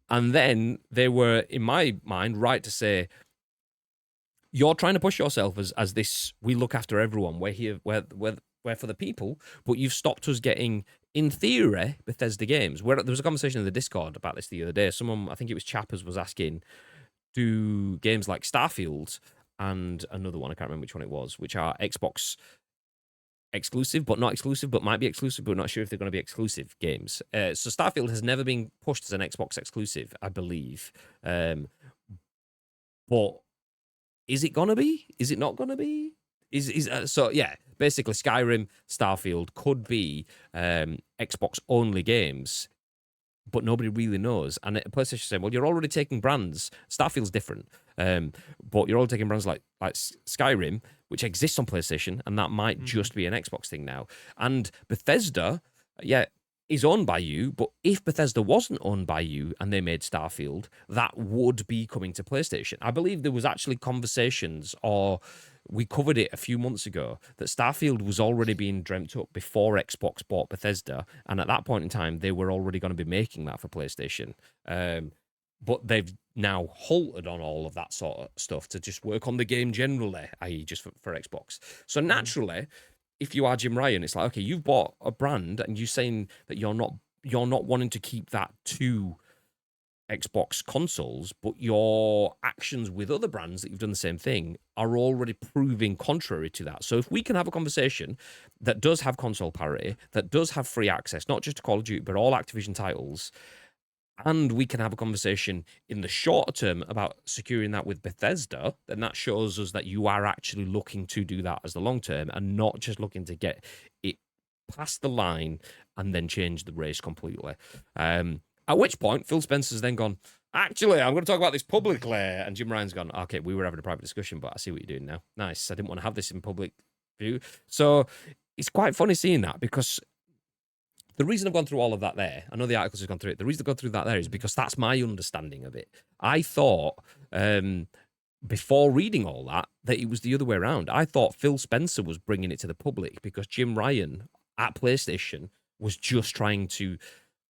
then they were, in my mind, right to say, you're trying to push yourself as this, we look after everyone, we're here, we're for the people, but you've stopped us getting, in theory, Bethesda games. There was a conversation in the Discord about this the other day. Someone, I think it was Chappers, was asking, do games like Starfield and another one, I can't remember which one it was, which are Xbox exclusive, but not exclusive, but might be exclusive, but not sure if they're going to be exclusive games. So Starfield has never been pushed as an Xbox exclusive, I believe. But is it going to be? Is it not going to be? So yeah, basically Skyrim, Starfield could be Xbox only games, but nobody really knows. And PlayStation saying, well, you're already taking brands. Starfield's different, but you're all taking brands like Skyrim, which exists on PlayStation, and that might just be an Xbox thing now. And Bethesda, yeah, is owned by you, but if Bethesda wasn't owned by you and they made Starfield, that would be coming to PlayStation. I believe there was actually conversations, or we covered it a few months ago, that Starfield was already being dreamt up before Xbox bought Bethesda, and at that point in time, they were already going to be making that for PlayStation. But they've now halted on all of that sort of stuff to just work on the game generally, i.e. just for Xbox. So naturally, if you are Jim Ryan, it's like, okay, you've bought a brand and you're saying that you're not wanting to keep that to Xbox consoles, but your actions with other brands that you've done the same thing are already proving contrary to that. So if we can have a conversation that does have console parity, that does have free access, not just to Call of Duty, but all Activision titles, and we can have a conversation in the shorter term about securing that with Bethesda, then that shows us that you are actually looking to do that as the long term and not just looking to get it past the line and then change the race completely. At which point, Phil Spencer's then gone, actually, I'm going to talk about this publicly. And Jim Ryan's gone, okay, we were having a private discussion, but I see what you're doing now. Nice. I didn't want to have this in public view. So it's quite funny seeing that, because the reason I've gone through all of that there, I know the articles have gone through it, the reason I've gone through that there is because that's my understanding of it. I thought, before reading all that it was the other way around. I thought Phil Spencer was bringing it to the public because Jim Ryan at PlayStation was just trying to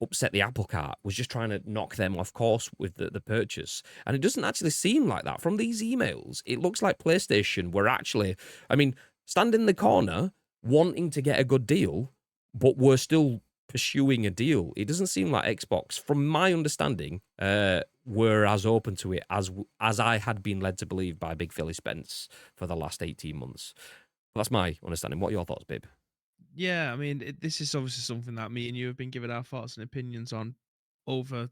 upset the apple cart, was just trying to knock them off course with the purchase. And it doesn't actually seem like that. From these emails, it looks like PlayStation were actually, stand in the corner wanting to get a good deal, but were still pursuing a deal. It doesn't seem like Xbox, from my understanding, were as open to it as I had been led to believe by Big Philly Spence for the last 18 months. That's my understanding. What are your thoughts, babe? Yeah, this is obviously something that me and you have been giving our thoughts and opinions on over,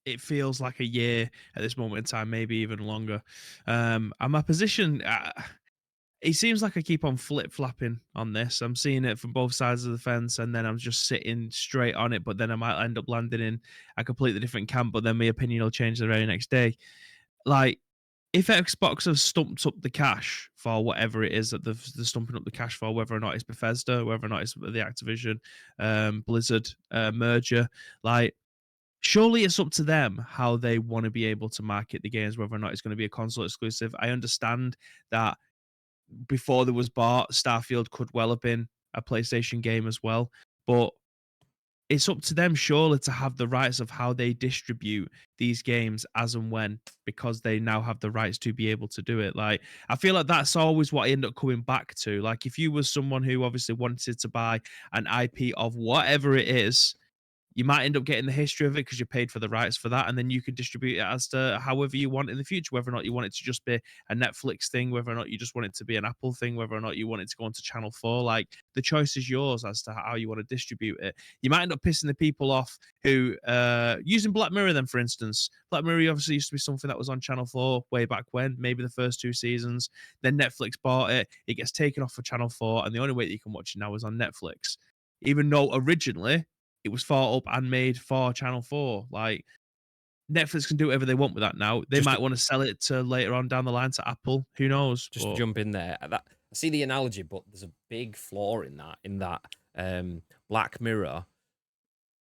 it feels like a year at this moment in time, maybe even longer. And my position, it seems like I keep on flip-flopping on this. I'm seeing it from both sides of the fence, and then I'm just sitting straight on it, but then I might end up landing in a completely different camp, but then my opinion will change the very next day. Like, if Xbox have stumped up the cash for whatever it is that they're stumping up the cash for, whether or not it's Bethesda, whether or not it's the Activision, Blizzard merger, like surely it's up to them how they want to be able to market the games, whether or not it's going to be a console exclusive. I understand that before there was bought, Starfield could well have been a PlayStation game as well, but it's up to them surely to have the rights of how they distribute these games as and when, because they now have the rights to be able to do it. Like, I feel like that's always what I end up coming back to. Like, if you was someone who obviously wanted to buy an IP of whatever it is, you might end up getting the history of it because you paid for the rights for that, and then you can distribute it as to however you want in the future, whether or not you want it to just be a Netflix thing, whether or not you just want it to be an Apple thing, whether or not you want it to go onto Channel 4. Like, the choice is yours as to how you want to distribute it. You might end up pissing the people off who, using Black Mirror then, for instance. Black Mirror obviously used to be something that was on Channel 4 way back when, maybe the first 2 seasons. Then Netflix bought it. It gets taken off for Channel 4, and the only way that you can watch it now is on Netflix. Even though originally it was thought up and made for Channel 4. Like, Netflix can do whatever they want with that now. They might want to sell it to later on down the line to Apple. Who knows? Just to jump in there, I see the analogy, but there's a big flaw in that. Black Mirror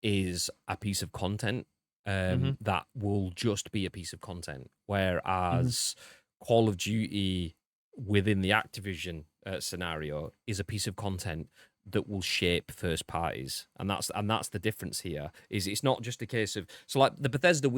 is a piece of content that will just be a piece of content, whereas Call of Duty within the Activision scenario is a piece of content that will shape first parties, and that's the difference here. Is it's not just a case of, so like the Bethesda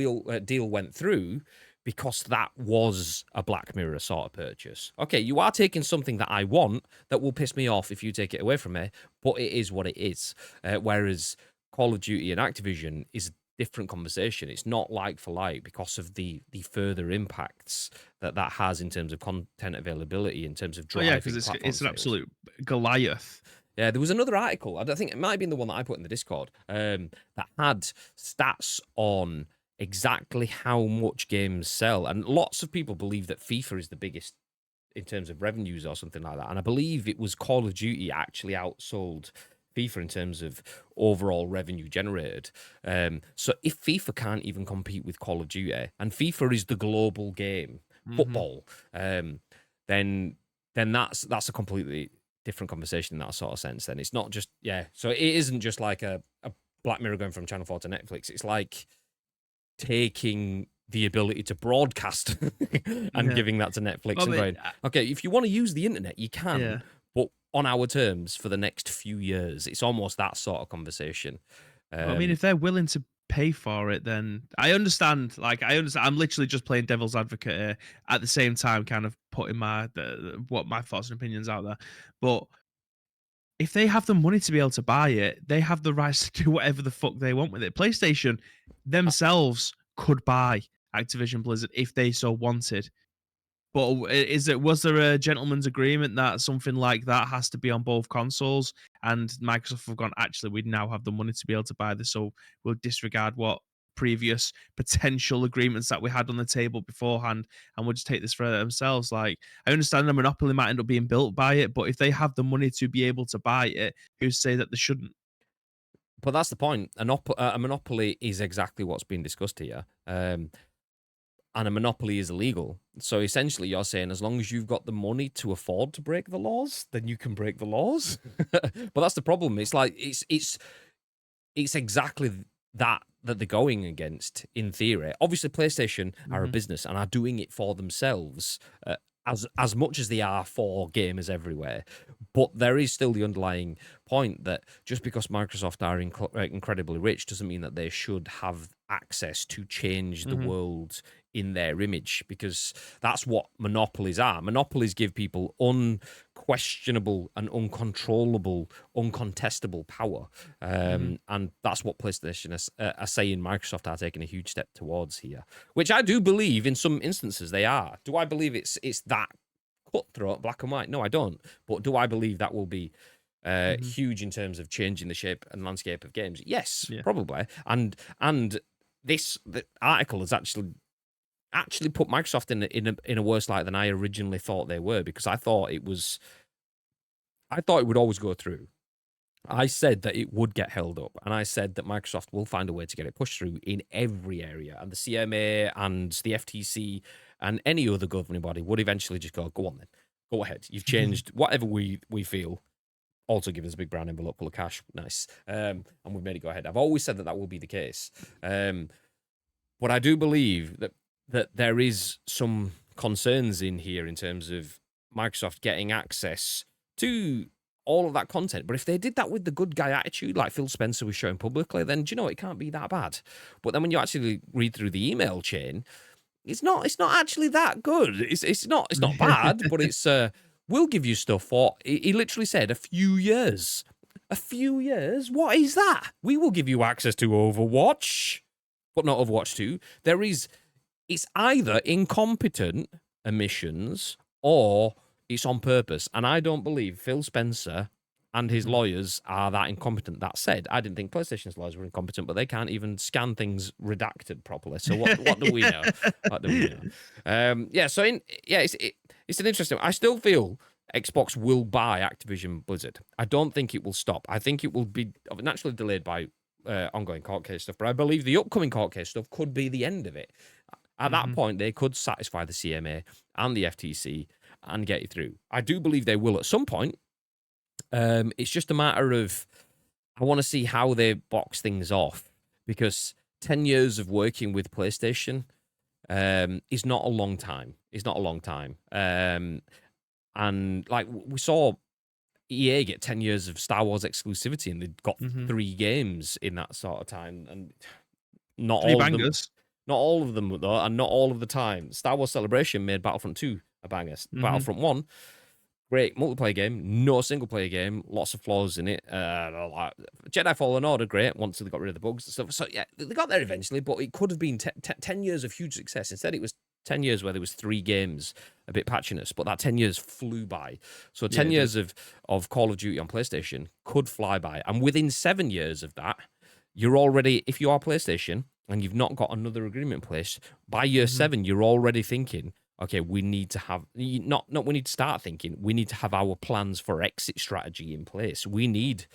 deal went through because that was a Black Mirror sort of purchase. Okay, you are taking something that I want that will piss me off if you take it away from me, but it is what it is. Whereas Call of Duty and Activision is a different conversation. It's not like for like because of the further impacts that has in terms of content availability, in terms of driving. Yeah, because it's an absolute Goliath. Yeah, there was another article, I think it might have been the one that I put in the Discord, that had stats on exactly how much games sell. And lots of people believe that FIFA is the biggest in terms of revenues or something like that. And I believe it was Call of Duty actually outsold FIFA in terms of overall revenue generated. So if FIFA can't even compete with Call of Duty, and FIFA is the global game, football, then that's a completely different conversation in that sort of sense. Then it's not just so it isn't just like a Black Mirror going from Channel 4 to Netflix. It's like taking the ability to broadcast and giving that to Netflix and going, okay, if you want to use the internet, you can, but on our terms for the next few years. It's almost that sort of conversation. I mean, if they're willing to pay for it, then I understand. Like, I'm literally just playing devil's advocate here, at the same time kind of putting what my thoughts and opinions out there. But if they have the money to be able to buy it, they have the rights to do whatever the fuck they want with it. PlayStation themselves could buy Activision Blizzard if they so wanted. But was there a gentleman's agreement that something like that has to be on both consoles? And Microsoft have gone, actually, we now have the money to be able to buy this, so we'll disregard what previous potential agreements that we had on the table beforehand, and we'll just take this for themselves. Like, I understand a monopoly might end up being built by it, but if they have the money to be able to buy it, who's say that they shouldn't? But that's the point. A monopoly is exactly what's being discussed here. And a monopoly is illegal. So essentially you're saying as long as you've got the money to afford to break the laws, then you can break the laws. But that's the problem. It's like it's exactly that they're going against in theory. Obviously PlayStation are a business and are doing it for themselves, as much as they are for gamers everywhere. But there is still the underlying point that just because Microsoft are incredibly rich doesn't mean that they should have access to change the world in their image, because that's what monopolies are. Monopolies give people unquestionable and uncontrollable, uncontestable power. And that's what PlayStation are saying Microsoft are taking a huge step towards here, which I do believe in some instances they are. Do I believe it's that cutthroat, black and white? No, I don't. But do I believe that will be huge in terms of changing the shape and landscape of games? Yes, probably. And the article has actually put Microsoft in a worse light than I originally thought they were, because I thought it would always go through. I said that it would get held up, and I said that Microsoft will find a way to get it pushed through in every area, and the CMA and the FTC and any other governing body would eventually just go on then, go ahead. You've changed whatever we feel. Also give us a big brown envelope full of cash. Nice. And we've made it go ahead. I've always said that will be the case. But I do believe that there is some concerns in here in terms of Microsoft getting access to all of that content. But if they did that with the good guy attitude, like Phil Spencer was showing publicly, then do you know it can't be that bad. But then when you actually read through the email chain, it's not actually that good. It's not bad, but it's we'll give you stuff for. He literally said a few years. A few years? What is that? We will give you access to Overwatch, but not Overwatch 2. It's either incompetent omissions or it's on purpose. And I don't believe Phil Spencer and his lawyers are that incompetent. That said, I didn't think PlayStation's lawyers were incompetent, but they can't even scan things redacted properly. So what do we know? What do we know? It's an interesting. I still feel Xbox will buy Activision Blizzard. I don't think it will stop. I think it will be naturally delayed by ongoing court case stuff, but I believe the upcoming court case stuff could be the end of it. At that point, they could satisfy the CMA and the FTC and get it through. I do believe they will at some point. It's just a matter of I want to see how they box things off, because 10 years of working with PlayStation is not a long time. It's not a long time. And like we saw EA get 10 years of Star Wars exclusivity, and they got 3 games in that sort of time, and not all of them. Not all of them, though, and not all of the time. Star Wars Celebration made Battlefront 2 a banger. Battlefront 1, great multiplayer game, no single-player game, lots of flaws in it. Jedi Fallen Order, great, once they got rid of the bugs and stuff. So, yeah, they got there eventually, but it could have been 10 years of huge success. Instead, it was 10 years where there was 3 games, a bit patchiness, but that 10 years flew by. So 10 years of Call of Duty on PlayStation could fly by. And within 7 years of that, you're already, if you are PlayStation, and you've not got another agreement in place, by year 7, you're already thinking, okay, we need to have, we need to start thinking, we need to have our plans for exit strategy in place. We need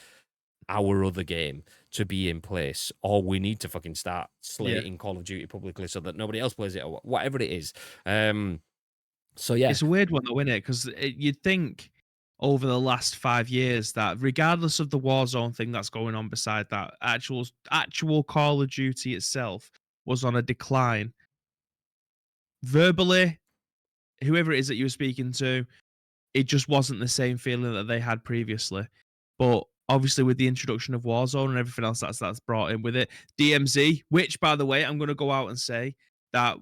our other game to be in place, or we need to fucking start slating Call of Duty publicly so that nobody else plays it, or whatever it is. So, yeah. It's a weird one, though, isn't it? Because you'd think over the last 5 years that regardless of the Warzone thing that's going on beside that, actual Call of Duty itself was on a decline. Verbally, whoever it is that you were speaking to, it just wasn't the same feeling that they had previously. But obviously with the introduction of Warzone and everything else that's brought in with it, DMZ, which, by the way, I'm going to go out and say that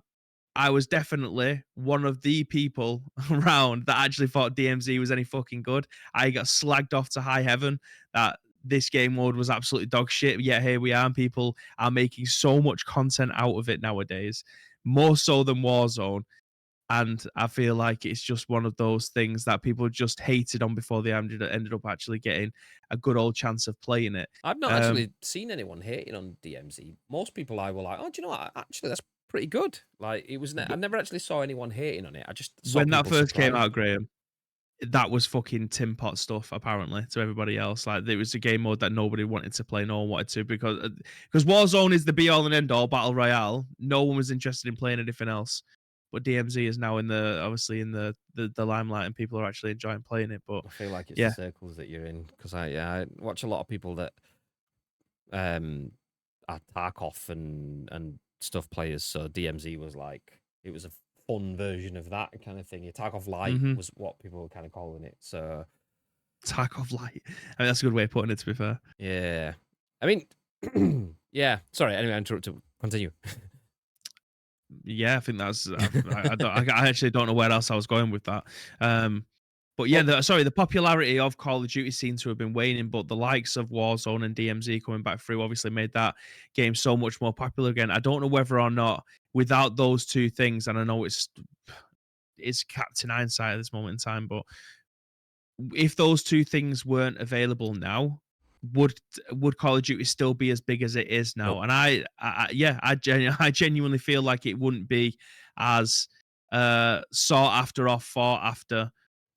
I was definitely one of the people around that actually thought DMZ was any fucking good. I got slagged off to high heaven that this game mode was absolutely dog shit. Yet here we are, and people are making so much content out of it nowadays, more so than Warzone. And I feel like it's just one of those things that people just hated on before they ended up actually getting a good old chance of playing it. I've not actually seen anyone hating on DMZ. Most people I were like, oh, do you know what? Actually, that's pretty good. Like, it was. I never actually saw anyone hating on it. I just saw when that first surprised. came out, Graham, that was fucking Tim Pot stuff. Apparently, to everybody else, like it was a game mode that nobody wanted to play. No one wanted to because Warzone is the be all and end all battle royale. No one was interested in playing anything else. But DMZ is now in the limelight, and people are actually enjoying playing it. But I feel like it's the circles that you're in, because I watch a lot of people that are Tarkov and stuff players. So DMZ was like, it was a fun version of that kind of thing. Tarkov Light was what people were kind of calling it. So Tarkov Light. I mean, that's a good way of putting it, to be fair. Yeah, I mean, yeah. Sorry. Anyway, I interrupted. Continue. Yeah, I think that's. I actually don't know where else I was going with that. But yeah, the popularity of Call of Duty seems to have been waning, but the likes of Warzone and DMZ coming back through obviously made that game so much more popular again. I don't know whether or not without those two things, and I know it's Captain Hindsight at this moment in time, but if those two things weren't available now, would Call of Duty still be as big as it is now? Nope. And I genuinely feel like it wouldn't be as sought after or fought after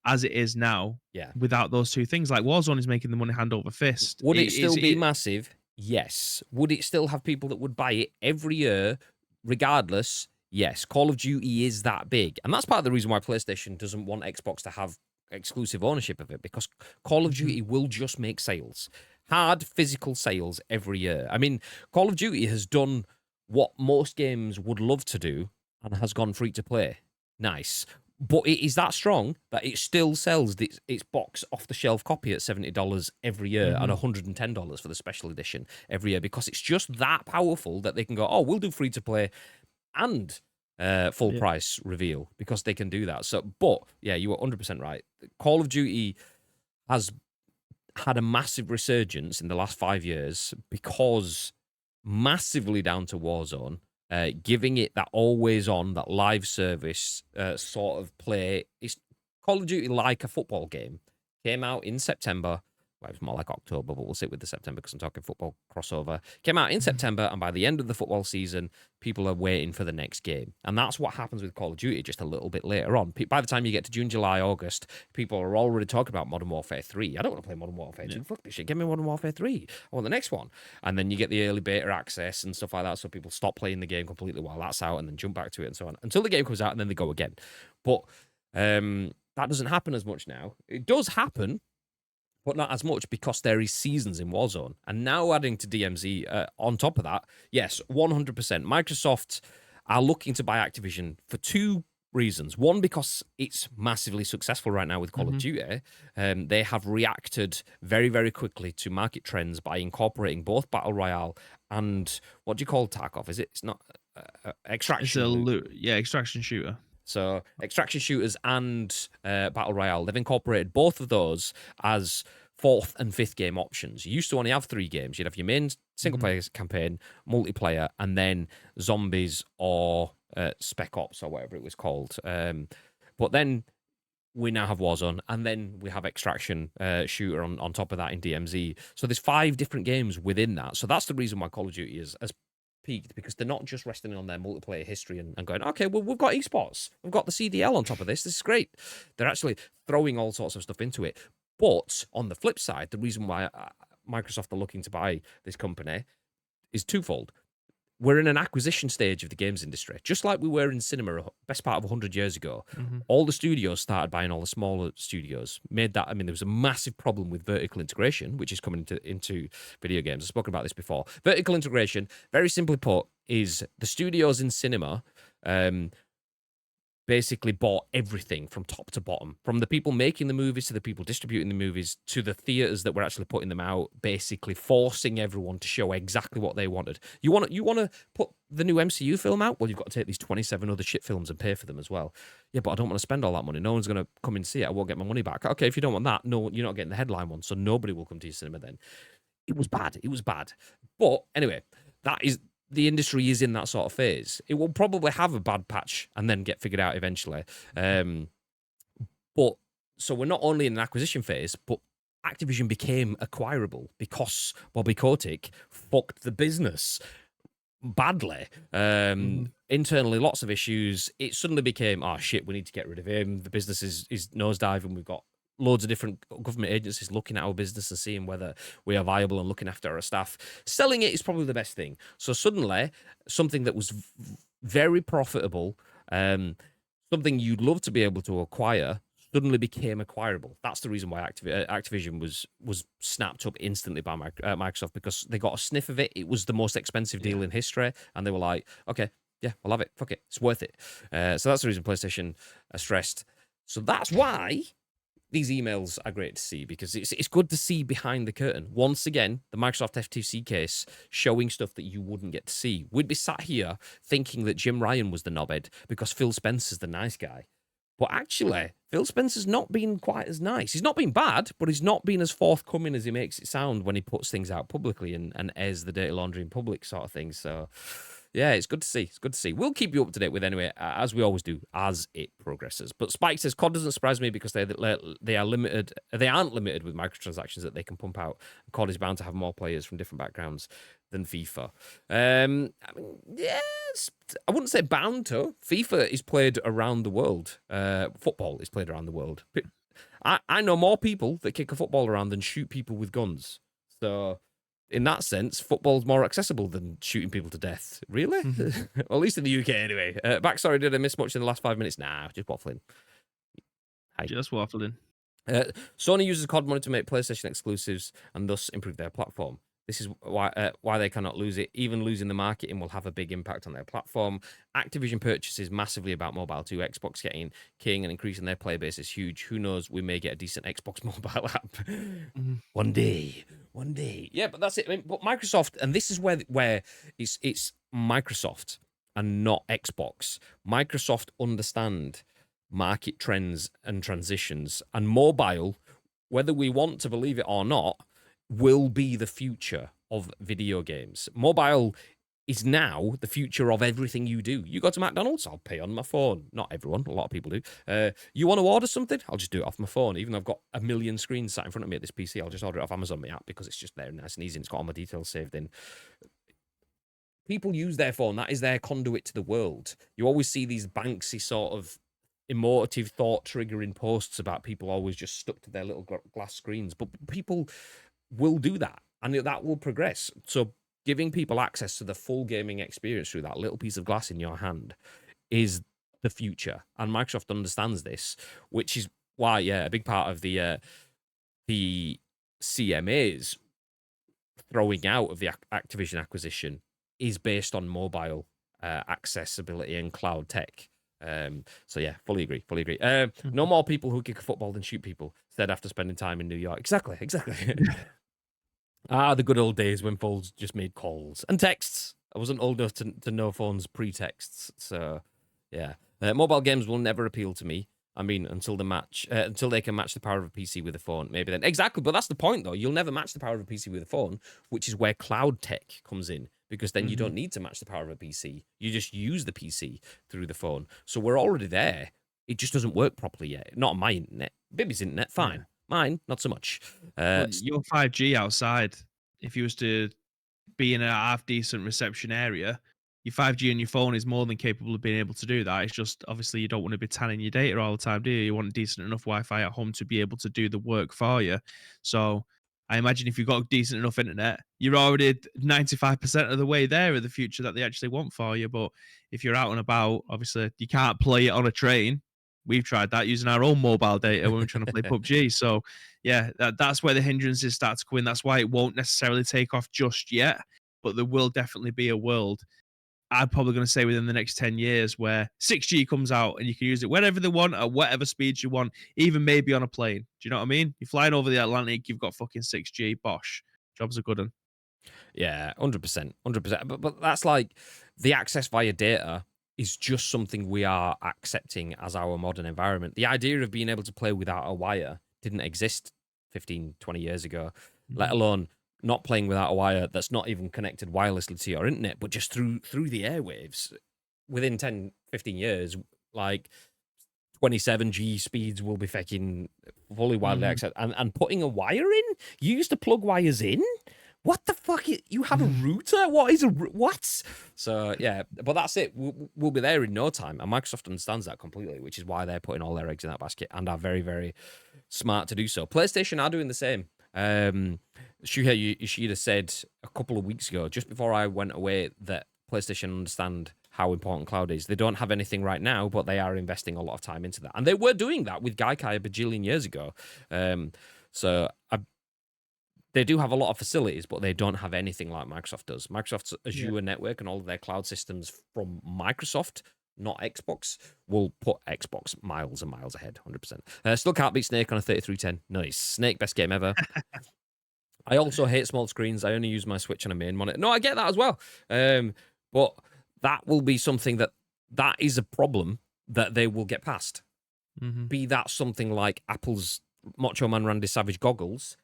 as it is now. Yeah. Without those two things, like Warzone is making the money hand over fist. Would it still be massive? Yes. Would it still have people that would buy it every year, regardless? yes, Call of Duty is that big. And that's part of the reason why PlayStation doesn't want Xbox to have exclusive ownership of it, because Call of Duty will just make sales. Hard physical sales every year. I mean, Call of Duty has done what most games would love to do and has gone free to play. Nice. But it is that strong that it still sells its box off the shelf copy at $70 every year and $110 for the special edition every year, because it's just that powerful that they can go, oh, we'll do free to play and full price reveal, because they can do that. So, but yeah, you were 100% right. Call of Duty has had a massive resurgence in the last 5 years, because massively down to Warzone, giving it that always on, that live service sort of play. It's Call of Duty like a football game. Came out in September. Well, it was more like October, but we'll sit with the September because I'm talking football crossover. Came out in September, and by the end of the football season, people are waiting for the next game. And that's what happens with Call of Duty just a little bit later on. By the time you get to June, July, August, people are already talking about Modern Warfare 3. I don't want to play Modern Warfare 2. Fuck this shit. Give me Modern Warfare 3. I want the next one. And then you get the early beta access and stuff like that, so people stop playing the game completely while that's out and then jump back to it and so on, until the game comes out, and then they go again. But that doesn't happen as much now. It does happen, but not as much, because there is seasons in Warzone. And now adding to DMZ on top of that, yes, 100%. Microsoft are looking to buy Activision for two reasons. One, because it's massively successful right now with Call of Duty. They have reacted very, very quickly to market trends by incorporating both Battle Royale and, what do you call Tarkov? It's not Extraction. It's extraction shooter. So extraction shooters and Battle Royale, they've incorporated both of those as 4th and 5th game options. You used to only have 3 games. You'd have your main single-player campaign, multiplayer, and then zombies or Spec Ops or whatever it was called. But then we now have Warzone, and then we have Extraction shooter on top of that in DMZ. So there's 5 different games within that. So that's the reason why Call of Duty has peaked, because they're not just resting on their multiplayer history and going, okay, well, we've got esports, we've got the CDL on top of this is great. They're actually throwing all sorts of stuff into it. But on the flip side, the reason why Microsoft are looking to buy this company is twofold. We're in an acquisition stage of the games industry, just like we were in cinema best part of 100 years ago. All the studios started buying all the smaller studios. Made that, I mean, there was a massive problem with vertical integration, which is coming into video games. I've spoken about this before. Vertical integration, very simply put, is the studios in cinema basically bought everything from top to bottom, from the people making the movies to the people distributing the movies to the theaters that were actually putting them out, basically forcing everyone to show exactly what they wanted. You want to put the new MCU film out? Well, you've got to take these 27 other shit films and pay for them as well. Yeah, but I don't want to spend all that money. No one's going to come and see it. I won't get my money back. Okay, if you don't want that, no, you're not getting the headline one, so nobody will come to your cinema then. It was bad. It was bad. But anyway, the industry is in that sort of phase. It will probably have a bad patch and then get figured out eventually. But so we're not only in an acquisition phase, but Activision became acquirable because Bobby Kotick fucked the business badly. Internally, lots of issues. It suddenly became, oh shit, we need to get rid of him. The business is nosediving. We've got loads of different government agencies looking at our business and seeing whether we are viable and looking after our staff. Selling it is probably the best thing. So suddenly, something that was very profitable, something you'd love to be able to acquire, suddenly became acquirable. That's the reason why Activision was snapped up instantly by Microsoft, because they got a sniff of it. It was the most expensive deal in history, and they were like, okay, yeah, we'll have it. Fuck it. It's worth it. So that's the reason PlayStation are stressed. So that's why these emails are great to see, because it's good to see behind the curtain. Once again, the Microsoft FTC case showing stuff that you wouldn't get to see. We'd be sat here thinking that Jim Ryan was the knobhead because Phil Spencer's the nice guy. But actually, Phil Spencer's not been quite as nice. He's not been bad, but he's not been as forthcoming as he makes it sound when he puts things out publicly and airs the dirty laundry in public sort of thing. So yeah, it's good to see. It's good to see. We'll keep you up to date with anyway, as we always do, as it progresses. But Spike says COD doesn't surprise me because they are limited. They aren't limited with microtransactions that they can pump out. COD is bound to have more players from different backgrounds than FIFA. I mean, yes, I wouldn't say bound to. FIFA is played around the world. Football is played around the world. I know more people that kick a football around than shoot people with guns. So in that sense, football's more accessible than shooting people to death. Really? Well, at least in the UK, anyway. Backstory, did I miss much in the last 5 minutes? Nah, just waffling. Hi. Just waffling. Sony uses COD money to make PlayStation exclusives and thus improve their platform. This is why they cannot lose it. Even losing the marketing will have a big impact on their platform. Activision purchases massively about mobile too. Xbox getting king and increasing their player base is huge. Who knows? We may get a decent Xbox mobile app one day. Yeah, but that's it. I mean, but Microsoft, and this is where it's Microsoft and not Xbox. Microsoft understand market trends and transitions, and mobile, whether we want to believe it or not, will be the future of video games. Mobile is now the future of everything you do. You go to McDonald's, I'll pay on my phone. Not everyone, a lot of people do. You want to order something? I'll just do it off my phone. Even though I've got a million screens sat in front of me at this PC, I'll just order it off Amazon, my app, because it's just there nice and easy, and it's got all my details saved in. People use their phone. That is their conduit to the world. You always see these Banksy sort of emotive, thought-triggering posts about people always just stuck to their little glass screens. But people will do that, and that will progress. So giving people access to the full gaming experience through that little piece of glass in your hand is the future. And Microsoft understands this, which is why, a big part of the CMA's throwing out of the Activision acquisition is based on mobile accessibility and cloud tech. So yeah, fully agree. No more people who kick a football than shoot people instead after spending time in New York. Exactly. The good old days when phones just made calls and texts. I wasn't old enough to know phones pre-texts. So yeah, mobile games will never appeal to me. I mean, until they can match the power of a PC with a phone, maybe then. Exactly, but that's the point, though. You'll never match the power of a PC with a phone, which is where cloud tech comes in, because then you don't need to match the power of a PC. You just use the PC through the phone. So we're already there. It just doesn't work properly yet. Not on my internet. Baby's internet, fine. Yeah. Mine, not so much. Your 5G outside, if you was to be in a half-decent reception area, your 5G on your phone is more than capable of being able to do that. It's just, obviously, you don't want to be tanning your data all the time, do you? You want decent enough Wi-Fi at home to be able to do the work for you. So I imagine if you've got decent enough internet, you're already 95% of the way there in the future that they actually want for you. But if you're out and about, obviously, you can't play it on a train. We've tried that using our own mobile data when we're trying to play PUBG. So, yeah, that's where the hindrances start to come in. That's why it won't necessarily take off just yet, but there will definitely be a world, I'm probably going to say within the next 10 years, where 6G comes out and you can use it whenever they want, at whatever speeds you want, even maybe on a plane. Do you know what I mean? You're flying over the Atlantic, you've got fucking 6G, bosh. Job's a good one. Yeah, 100%. But that's like the access via data is just something we are accepting as our modern environment. The idea of being able to play without a wire didn't exist 15, 20 years ago, let alone not playing without a wire that's not even connected wirelessly to your internet, but just through the airwaves. Within 10, 15 years, like 27G speeds will be fucking fully widely accessed. And putting a wire in? You used to plug wires in? What the fuck? You have a router? What is what? So, yeah, but that's it. We'll be there in no time. And Microsoft understands that completely, which is why they're putting all their eggs in that basket and are very, very smart to do so. PlayStation are doing the same. Shuhei Yoshida said a couple of weeks ago, just before I went away, that PlayStation understand how important cloud is. They don't have anything right now, but they are investing a lot of time into that. And they were doing that with Gaikai a bajillion years ago. They do have a lot of facilities, but they don't have anything like Microsoft does. Microsoft's Azure network and all of their cloud systems from Microsoft, not Xbox, will put Xbox miles and miles ahead, 100%. Still can't beat Snake on a 3310. Nice. Snake, best game ever. I also hate small screens. I only use my Switch on a main monitor. No, I get that as well. But that will be something that is a problem that they will get past. Be that something like Apple's Macho Man Randy Savage goggles,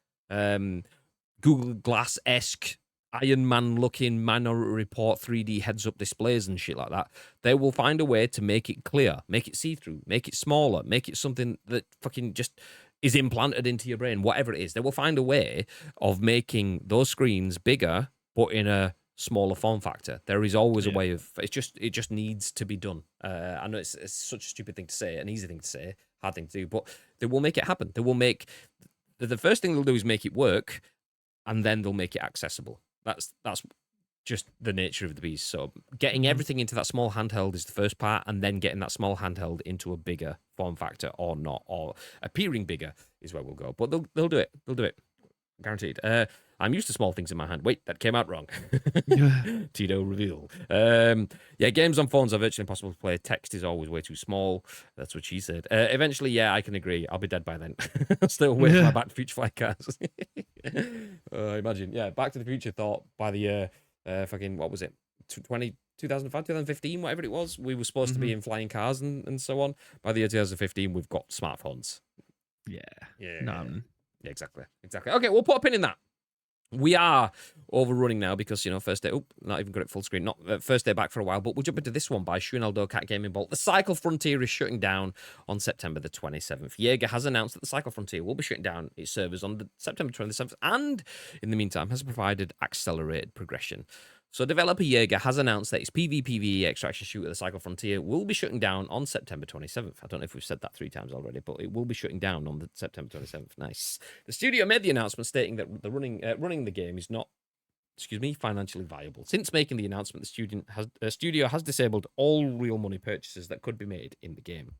Google Glass-esque Iron Man-looking Minority Report 3D heads-up displays and shit like that. They will find a way to make it clear, make it see-through, make it smaller, make it something that fucking just is implanted into your brain, whatever it is. They will find a way of making those screens bigger, but in a smaller form factor. There is always a way of... It just needs to be done. I know it's such a stupid thing to say, an easy thing to say, hard thing to do, but they will make it happen. They will make... The first thing they'll do is make it work, and then they'll make it accessible. That's just the nature of the beast. So getting everything into that small handheld is the first part, and then getting that small handheld into a bigger form factor or not, or appearing bigger is where we'll go. But they'll do it. They'll do it. Guaranteed. I'm used to small things in my hand. Wait, that came out wrong. Tito reveal. Yeah, games on phones are virtually impossible to play. Text is always way too small. That's what she said. Eventually, yeah, I can agree. I'll be dead by then. I'll still wait for my Back to the Future flight cars. Imagine. Yeah, Back to the Future thought by the year, fucking, what was it? 2005, 2015, whatever it was. We were supposed to be in flying cars and so on. By the year 2015, we've got smartphones. Yeah. Yeah, exactly. Okay, we'll put a pin in that. We are overrunning now because, first day... Oh, not even got it full screen. Not first day back for a while, but we'll jump into this one by Shunal, Doke at Gaming Bolt. The Cycle Frontier is shutting down on September the 27th. Jaeger has announced that the Cycle Frontier will be shutting down its servers on the September 27th, and in the meantime has provided accelerated progression. So developer Jaeger has announced that its PvPvE extraction shooter, the Cycle Frontier, will be shutting down on September 27th. I don't know if we've said that 3 times already, but it will be shutting down on the September 27th. Nice. The studio made the announcement stating that the running the game is not, financially viable. Since making the announcement, the studio has disabled all real money purchases that could be made in the game.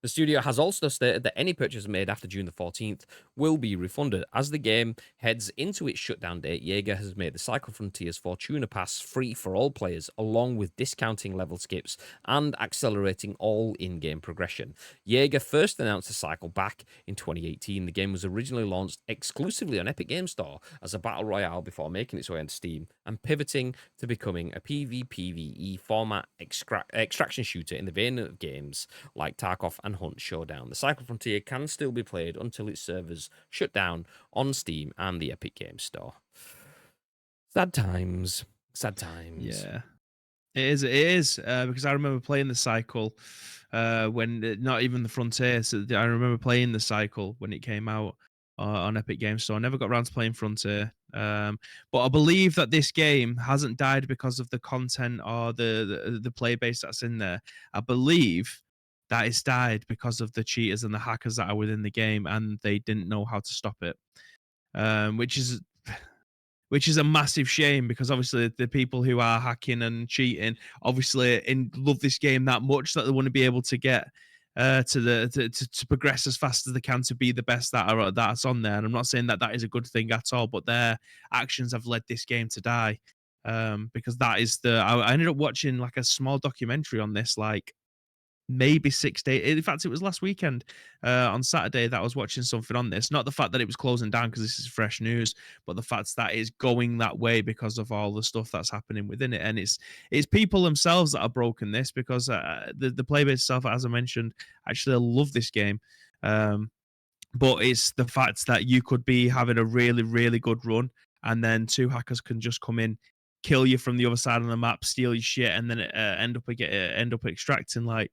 The studio has also stated that any purchase made after June the 14th will be refunded. As the game heads into its shutdown date, Jaeger has made the Cycle Frontiers Fortuna Pass free for all players, along with discounting level skips and accelerating all in-game progression. Jaeger first announced the Cycle back in 2018. The game was originally launched exclusively on Epic Games Store as a battle royale before making its way onto Steam and pivoting to becoming a PvPvE format extraction shooter in the vein of games like Tarkov and Hunt Showdown. The Cycle Frontier can still be played until its servers shut down on Steam and the Epic Games Store. Sad times. Yeah, it is because I remember playing the Cycle when not even the Frontier. So I remember playing the Cycle when it came out on Epic Games Store. I never got around to playing Frontier, but I believe that this game hasn't died because of the content or the play base that's in there. I believe that it's died because of the cheaters and the hackers that are within the game, and they didn't know how to stop it, which is a massive shame because obviously the people who are hacking and cheating obviously love this game that much that they want to be able to get to progress as fast as they can to be the best that's on there. And I'm not saying that is a good thing at all, but their actions have led this game to die. Because that is I ended up watching like a small documentary on this, like maybe 6 days. In fact, it was last weekend on Saturday that I was watching something on this. Not the fact that it was closing down because this is fresh news, but the fact that it's going that way because of all the stuff that's happening within it. And it's people themselves that are broken this because the playbase itself, as I mentioned, actually love this game. But it's the fact that you could be having a really, really good run and then 2 hackers can just come in, kill you from the other side of the map, steal your shit, and then end up extracting. Like,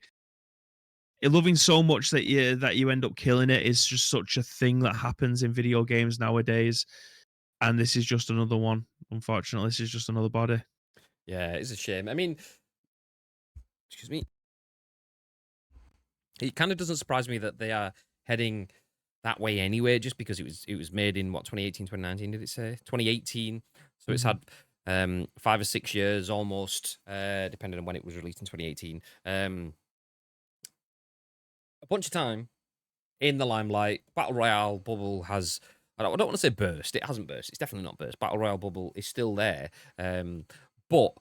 loving so much that you end up killing it is just such a thing that happens in video games nowadays, and this is just another one. Unfortunately, this is just another body. Yeah, it's a shame. I mean, excuse me. It kind of doesn't surprise me that they are heading that way anyway, just because it was made in 2018, 2019, did it say? 2018. So it's had 5 or 6 years almost, depending on when it was released in 2018. A bunch of time in the limelight. Battle Royale bubble has, I don't want to say burst. It hasn't burst. It's definitely not burst. Battle Royale bubble is still there. But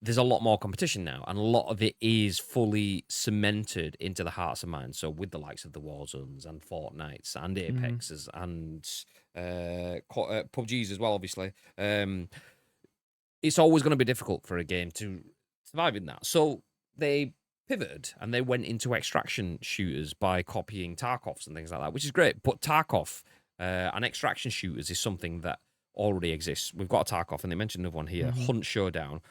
there's a lot more competition now, and a lot of it is fully cemented into the hearts and minds. So with the likes of the Warzones and Fortnites and Apexes and PUBGs as well, obviously. It's always going to be difficult for a game to survive in that. So they pivoted and they went into extraction shooters by copying Tarkovs and things like that, which is great. But Tarkov and extraction shooters is something that already exists. We've got a Tarkov, and they mentioned another one here, Hunt Showdown,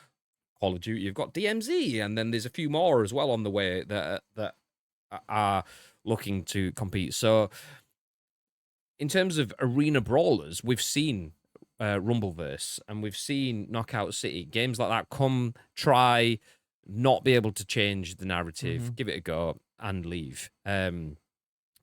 Call of Duty. You've got DMZ, and then there's a few more as well on the way that are looking to compete. So in terms of arena brawlers, we've seen Rumbleverse and we've seen Knockout City, games like that come, try, not be able to change the narrative, give it a go, and leave.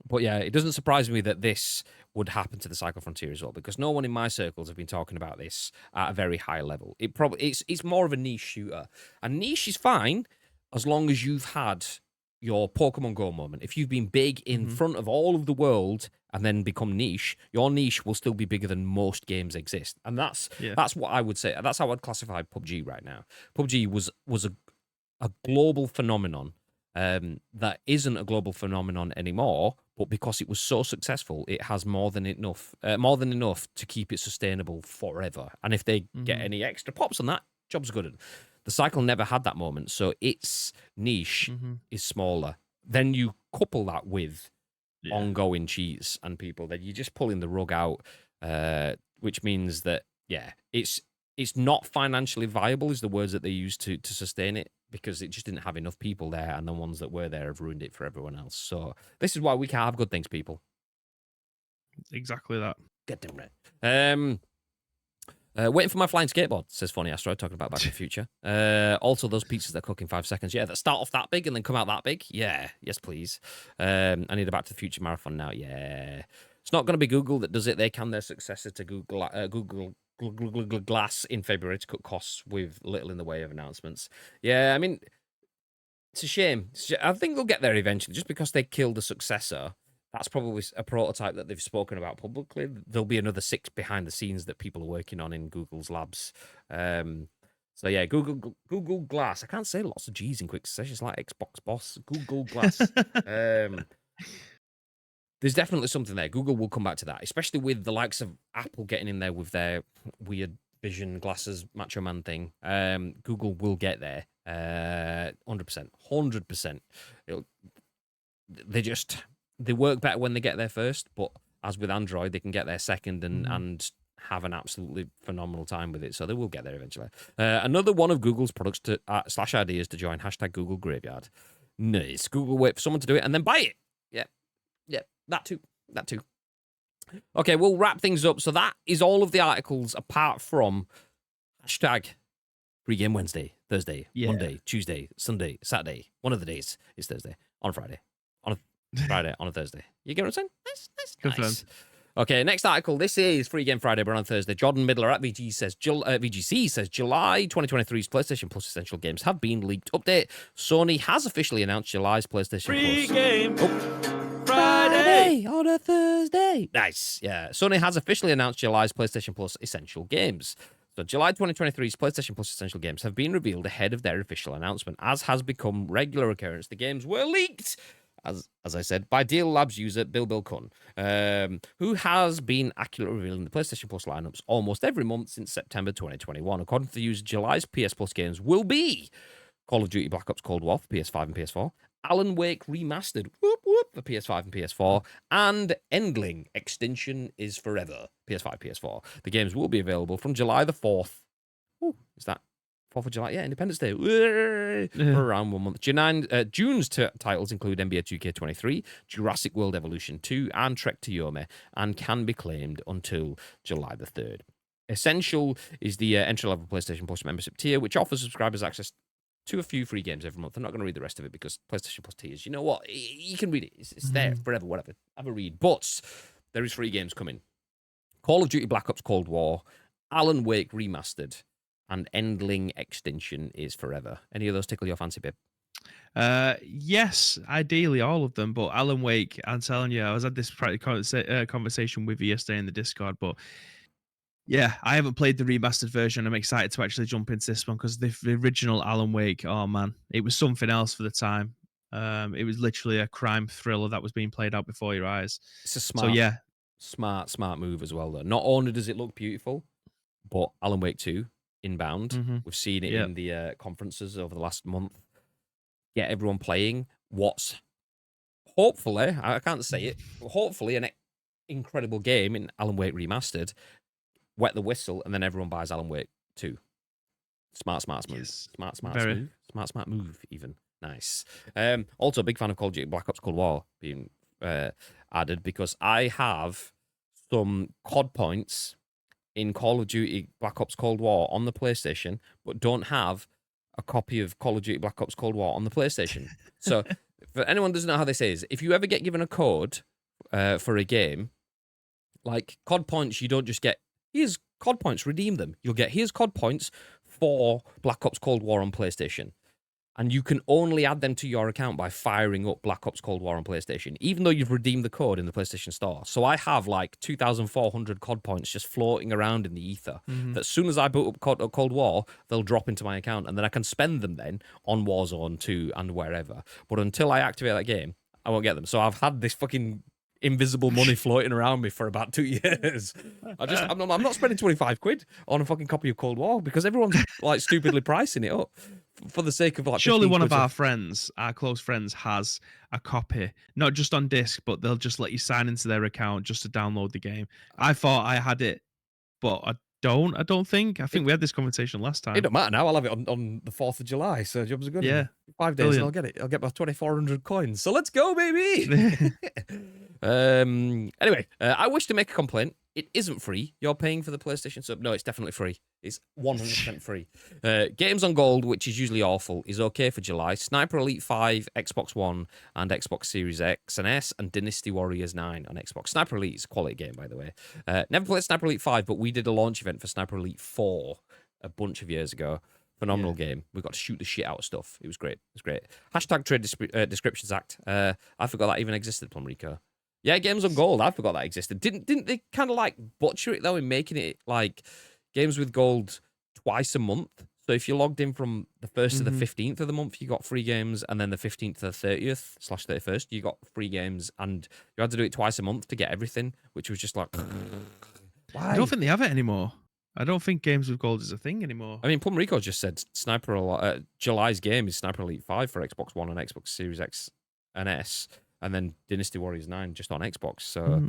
But yeah, it doesn't surprise me that this would happen to the Cycle Frontier as well, because no one in my circles have been talking about this at a very high level. It's more of a niche shooter, and niche is fine as long as you've had your Pokemon Go moment. If you've been big in front of all of the world and then become niche, your niche will still be bigger than most games exist, and that's what I would say. That's how I'd classify PUBG right now. PUBG was a global phenomenon. That isn't a global phenomenon anymore, but because it was so successful, it has more than enough to keep it sustainable forever. And if they get any extra pops on that, job's good. The Cycle never had that moment, so its niche is smaller. Then you couple that with ongoing cheats and people, then you're just pulling the rug out, which means that it's not financially viable is the words that they use to sustain it, because it just didn't have enough people there, and the ones that were there have ruined it for everyone else. So this is why we can't have good things, people. Exactly that. Get them right. Waiting for my flying skateboard, says Funny Asteroid, talking about Back to the Future. Also, those pizzas that cook in 5 seconds. Yeah, that start off that big and then come out that big. Yeah, yes, please. I need a Back to the Future marathon now. Yeah. It's not going to be Google that does it. They can their successor to Google Glass in February to cut costs with little in the way of announcements. Yeah, I mean, it's a shame. I think they'll get there eventually, just because they killed the successor. That's probably a prototype that they've spoken about publicly. There'll be another 6 behind the scenes that people are working on in Google's labs. So yeah, Google Glass. I can't say lots of G's in quick succession. It's like Xbox Boss. Google Glass. There's definitely something there. Google will come back to that, especially with the likes of Apple getting in there with their weird vision glasses, Macho Man thing. Google will get there. 100%. 100%. They work better when they get there first, but as with Android, they can get there second and have an absolutely phenomenal time with it. So they will get there eventually. Another one of Google's products to / ideas to join #Google Graveyard. Nice. Google wait for someone to do it and then buy it. Yeah, that too. Okay, we'll wrap things up. So that is all of the articles apart from #Free Game Wednesday, Thursday, Monday, Tuesday, Sunday, Saturday. One of the days is Thursday. On a Friday. On a Friday, on a Thursday. You get what I'm saying? Nice. Okay, next article. This is Free Game Friday, but on Thursday. Jordan Midler at VGC says July 2023's PlayStation Plus Essential Games have been leaked. Update. Sony has officially announced July's PlayStation Free Plus. Game Friday on a Thursday. Nice. Yeah. Sony has officially announced July's PlayStation Plus Essential Games. So July 2023's PlayStation Plus Essential Games have been revealed ahead of their official announcement. As has become regular occurrence, the games were leaked, as I said, by Deal Labs user Bill Kun, who has been accurately revealing the PlayStation Plus lineups almost every month since September 2021. According to the user, July's PS Plus games will be Call of Duty Black Ops Cold War for PS5 and PS4, Alan Wake Remastered for PS5 and PS4, and Endling Extinction is Forever, PS5, PS4. The games will be available from July the 4th. Ooh, is that 4th of July? Yeah, Independence Day. For around 1 month. June's titles include NBA 2K23, Jurassic World Evolution 2, and Trek to Yomi, and can be claimed until July the 3rd. Essential is the entry-level PlayStation Plus membership tier, which offers subscribers access to a few free games every month. I'm not going to read the rest of it because PlayStation Plus tiers, you know what? You can read it. It's there forever, whatever. Have a read. But there is free games coming. Call of Duty Black Ops Cold War, Alan Wake Remastered, and Endling Extinction is Forever. Any of those tickle your fancy, babe? Yes, ideally all of them. But Alan Wake, I'm telling you, I was at this conversation with you yesterday in the Discord, but yeah, I haven't played the remastered version. I'm excited to actually jump into this one because the original Alan Wake, oh man, it was something else for the time. It was literally a crime thriller that was being played out before your eyes. It's a smart move as well, though. Not only does it look beautiful, but Alan Wake 2, Inbound, we've seen it in the conferences over the last month. Get everyone playing what's hopefully, I can't say it, but hopefully an incredible game in Alan Wake Remastered. Wet the whistle, and then everyone buys Alan Wake 2. Smart move. Yes. Smart move, even. Nice. Also, a big fan of Call of Duty Black Ops Cold War being added because I have some COD points in Call of Duty Black Ops Cold War on the PlayStation, but don't have a copy of Call of Duty Black Ops Cold War on the PlayStation. So, for anyone who doesn't know how this is, if you ever get given a code for a game, like COD points, you don't just get, here's COD points, redeem them. You'll get, here's COD points for Black Ops Cold War on PlayStation. And you can only add them to your account by firing up Black Ops Cold War on PlayStation, even though you've redeemed the code in the PlayStation Store. So I have like 2,400 COD points just floating around in the ether. That as soon as I boot up Cold War, they'll drop into my account, and then I can spend them then on Warzone 2 and wherever. But until I activate that game, I won't get them. So I've had this fucking invisible money floating around me for about 2 years. I'm not spending 25 quid on a fucking copy of Cold War because everyone's like stupidly pricing it up for the sake of like. Surely one of our friends, our close friends, has a copy, not just on disc, but they'll just let you sign into their account just to download the game. I thought I had it, but I don't. I don't think. I think we had this conversation last time. It don't matter now. I'll have it on the 4th of July. So jobs are good. Yeah. 5 days and Brilliant. I'll get it. I'll get my 2,400 coins. So let's go, baby. Anyway, I wish to make a complaint. It isn't free. You're paying for the PlayStation sub. No, it's definitely free. It's 100% free. Games on Gold, which is usually awful, is okay for July. Sniper Elite 5, Xbox One, and Xbox Series X and S, and Dynasty Warriors 9 on Xbox. Sniper Elite is a quality game, by the way. Never played Sniper Elite 5, but we did a launch event for Sniper Elite 4 a bunch of years ago. Phenomenal game. We got to shoot the shit out of stuff. It was great. It was great. Hashtag Trade Descriptions Act. I forgot that even existed, Plum Rico. Yeah, Games on Gold. I forgot that existed. Didn't they kind of like butcher it though in making it like Games with Gold twice a month? So if you logged in from the 1st to the 15th of the month, you got free games, and then the 15th to the 30th/31st, you got free games, and you had to do it twice a month to get everything, which was just like, why? I don't think they have it anymore. I don't think Games with Gold is a thing anymore. I mean, Plum Rico just said July's game is Sniper Elite 5 for Xbox One and Xbox Series X and S, and then Dynasty Warriors 9 just on Xbox. So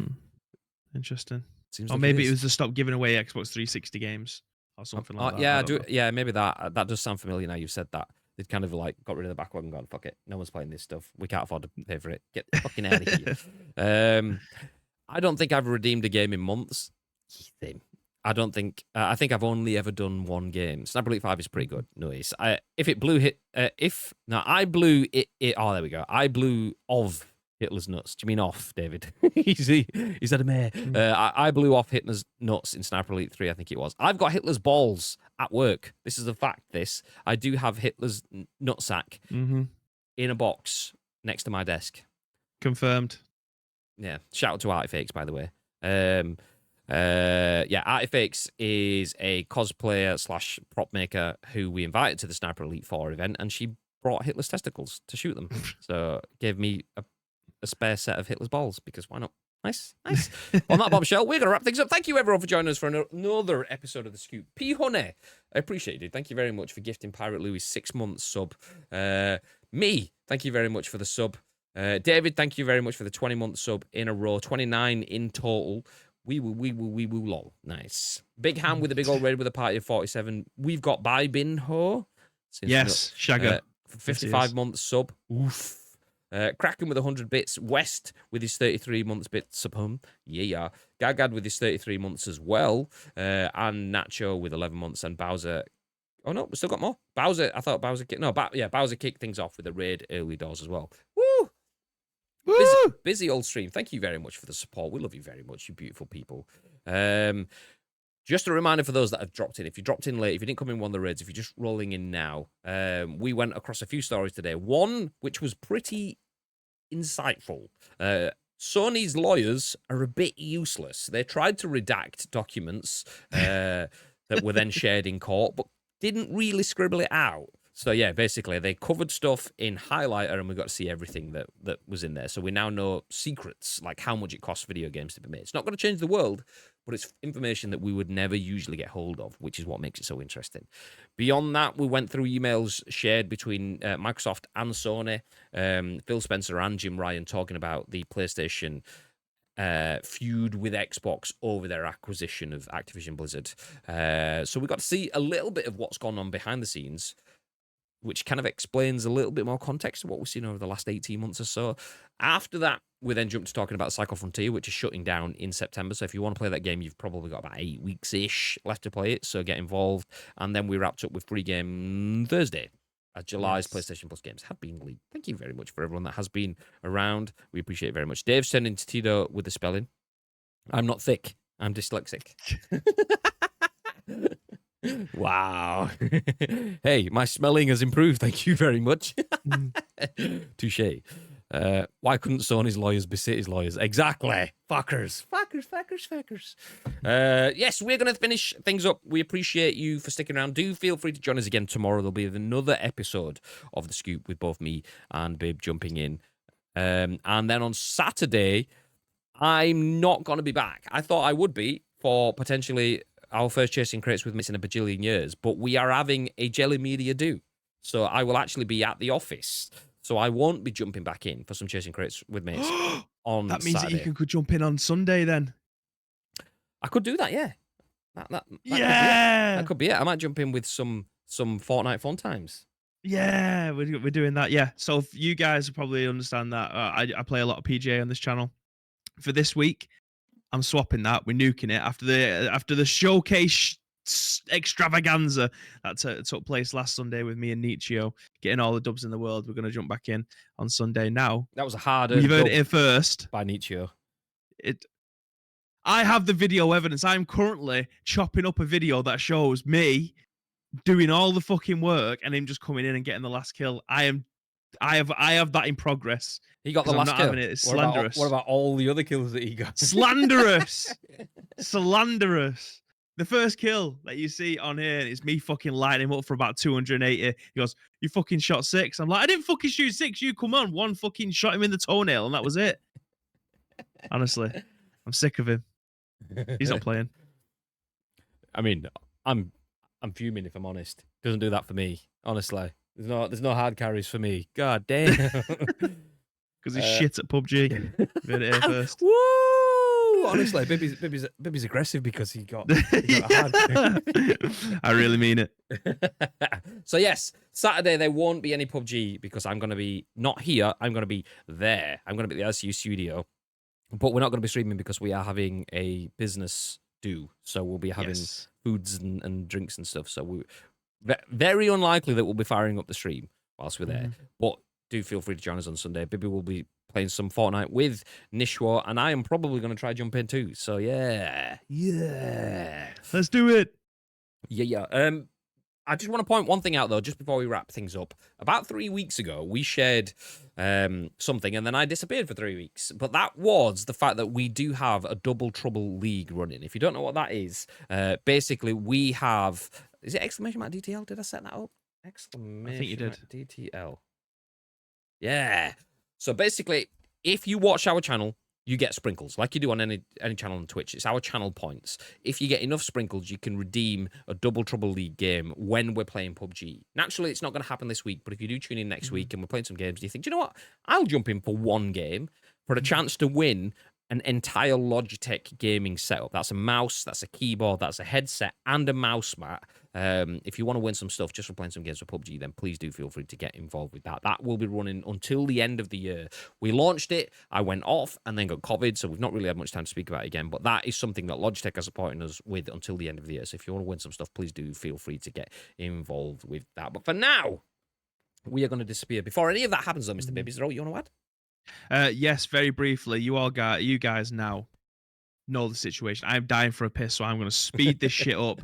Interesting. seems Or like maybe it it is. was to stop giving away Xbox 360 games or something like that. Yeah, I don't know. yeah, maybe that does sound familiar now you've said that. They'd kind of like got rid of the backlog and gone, fuck it, no one's playing this stuff. We can't afford to pay for it. Get the fucking out of here. I don't think I've redeemed a game in months. Same. I don't think. I think I've only ever done one game. Sniper Elite 5 is pretty good. Nice. If it blew hit, I blew it. Oh, there we go. I blew of Hitler's nuts. Do you mean off, David? He's had a mare. I blew off Hitler's nuts in Sniper Elite 3. I think it was. I've got Hitler's balls at work. This is a fact. I do have Hitler's nutsack in a box next to my desk. Confirmed. Yeah. Shout out to Artifakes, by the way. Yeah, Artifakes is a cosplayer / prop maker who we invited to the Sniper Elite 4 event, and she brought Hitler's testicles to shoot them. So gave me a spare set of Hitler's balls, because why not? Nice. On that bombshell, we're going to wrap things up. Thank you, everyone, for joining us for another episode of The Scoop. P. Honey, I appreciate it. Thank you very much for gifting Pirate Louis 6 months sub. Me, thank you very much for the sub. David, thank you very much for the 20-month sub in a row. 29 in total. We woo lol. Nice. Big Ham with a big old raid with a party of 47. We've got Bai Bin Ho. Yes, Shagger. 55 months sub. Oof. Kraken with 100 bits. West with his 33 months bits sub. Yeah. Gagad with his 33 months as well. And Nacho with 11 months. And Bowser. Oh no, we still got more. Bowser. I thought Bowser kicked. No, Bowser kicked things off with a raid early doors as well. Woo! Busy old stream. Thank you very much for the support. We love you very much, you beautiful people. Just a reminder for those that have dropped in. If you dropped in late, if you didn't come in one of the raids, if you're just rolling in now, we went across a few stories today. One, which was pretty insightful. Sony's lawyers are a bit useless. They tried to redact documents that were then shared in court, but didn't really scribble it out. So yeah, basically they covered stuff in highlighter, and we got to see everything that was in there. So we now know secrets, like how much it costs video games to be made. It's not going to change the world, but it's information that we would never usually get hold of, which is what makes it so interesting. Beyond that, we went through emails shared between Microsoft and Sony, Phil Spencer and Jim Ryan talking about the PlayStation feud with Xbox over their acquisition of Activision Blizzard. So we got to see a little bit of what's gone on behind the scenes, which kind of explains a little bit more context of what we've seen over the last 18 months or so. After that, we then jumped to talking about Cycle Frontier, which is shutting down in September. So if you want to play that game, you've probably got about 8 weeks-ish left to play it, so get involved. And then we wrapped up with Free Game Thursday. as July's Yes. PlayStation Plus games have been leaked. Thank you very much for everyone that has been around. We appreciate it very much. Dave's turned into Tito with the spelling. I'm not thick. I'm dyslexic. Wow. Hey, my smelling has improved. Thank you very much. Touche. Why couldn't Sony's lawyers be City's lawyers? Exactly. Fuckers. Yes, we're going to finish things up. We appreciate you for sticking around. Do feel free to join us again tomorrow. There'll be another episode of The Scoop with both me and Bib jumping in. And then on Saturday, I'm not going to be back. I thought I would be for potentially our first Chasing Crates with Mates in a bajillion years, but we are having a Jelly Media do. So I will actually be at the office. So I won't be jumping back in for some Chasing Crates with Mates on That means Saturday. that you could jump in on Sunday then. I could do that, yeah. That Yeah. That could be it. I might jump in with some Fortnite fun times. Yeah, we're doing that. Yeah. So if you guys probably understand that I play a lot of PGA on this channel. For this week, I'm swapping that. We're nuking it after the showcase extravaganza that took place last Sunday with me and Nietzsche, getting all the dubs in the world. We're going to jump back in on Sunday now. That was a hard. You've heard it here first. By Nietzsche. I have the video evidence. I'm currently chopping up a video that shows me doing all the fucking work and him just coming in and getting the last kill. I have that in progress. He got the 'cause I'm last not kill. having it. It's slanderous. What about all the other kills that he got? Slanderous. Slanderous. The first kill that you see on here is me fucking lighting him up for about 280. He goes, "You fucking shot 6." I'm like, "I didn't fucking shoot 6. You come on." One fucking shot him in the toenail and that was it. Honestly, I'm sick of him. He's not playing. I mean, I'm fuming if I'm honest. Doesn't do that for me. Honestly, there's no hard carries for me. God damn. Because he's shit at PUBG. You heard it here first. Woo! Honestly, Bibby's aggressive because he got hard. I really mean it. So yes, Saturday there won't be any PUBG because I'm going to be not here. I'm going to be there. I'm going to be at the LCU studio. But we're not going to be streaming because we are having a business do. So we'll be having foods and drinks and stuff. So very unlikely that we'll be firing up the stream whilst we're there. But do feel free to join us on Sunday. Bibby will be playing some Fortnite with Nishwa, and I am probably going to try jump in too. So yeah. Let's do it. Yeah. I just want to point one thing out, though, just before we wrap things up. About 3 weeks ago, we shared something, and then I disappeared for 3 weeks. But that was the fact that we do have a Double Trouble League running. If you don't know what that is, basically we have... Is it exclamation mark DTL? Did I set that up? Exclamation I think you did. DTL. Yeah. So basically, if you watch our channel, you get sprinkles, like you do on any channel on Twitch. It's our channel points. If you get enough sprinkles, you can redeem a Double Trouble League game when we're playing PUBG. Naturally, it's not going to happen this week, but if you do tune in next week and we're playing some games, do you think, do you know what? I'll jump in for one game for a chance to win an entire Logitech gaming setup. That's a mouse, that's a keyboard, that's a headset, and a mouse mat. If you want to win some stuff just for playing some games of PUBG, then please do feel free to get involved with that. That will be running until the end of the year. We launched it, I went off, and then got COVID, so we've not really had much time to speak about it again, but that is something that Logitech are supporting us with until the end of the year. So if you want to win some stuff, please do feel free to get involved with that. But for now, we are going to disappear. Before any of that happens, though, Mr. Bibb, is there all you want to add? Yes, very briefly. You guys now know the situation. I'm dying for a piss, so I'm going to speed this shit up.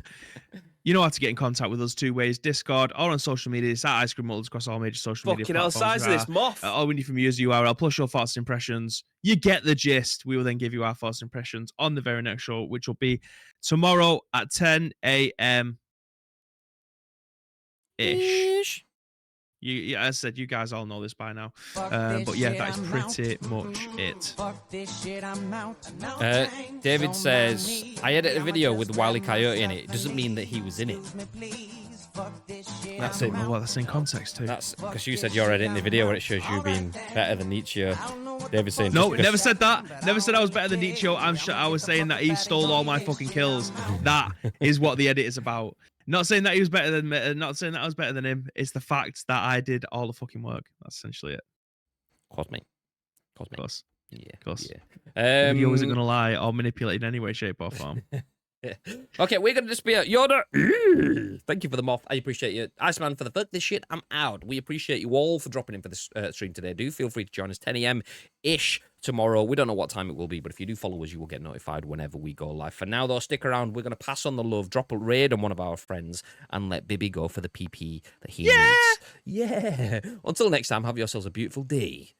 You know how to get in contact with us 2 ways: Discord or on social media. It's at Ice Cream Muttles across all major social media platforms. Fucking hell, size of this moth. All we need from you is the URL plus your thoughts and impressions. You get the gist. We will then give you our thoughts and impressions on the very next show, which will be tomorrow at 10 a.m. ish. As I said, you guys all know this by now. But yeah, that is pretty much it. David says, I edited a video with Wile E. Coyote in it. It doesn't mean that he was in it. That's it. Well, that's in context too. That's because you said you're editing the video where it shows you being better than Nietzsche. David saying, no, never said that. Never said I was better than Nietzsche. I was saying that he stole all my fucking kills. That is what the edit is about. Not saying that he was better than me. Not saying that I was better than him. It's the fact that I did all the fucking work. That's essentially it. Cosmic. Of course. Yeah. Of course. Yeah. The video isn't going to lie or manipulate in any way, shape, or form. Okay, we're gonna disappear. Yoda, thank you for the moth. I appreciate you. Iceman for the fuck this shit. I'm out. We appreciate you all for dropping in for this stream today. Do feel free to join us 10 a.m. ish tomorrow. We don't know what time it will be, but if you do follow us, you will get notified whenever we go live. For now, though, stick around. We're gonna pass on the love, drop a raid on one of our friends, and let Bibby go for the PP that he needs. Yeah. Until next time, have yourselves a beautiful day.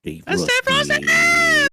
Stay frosty.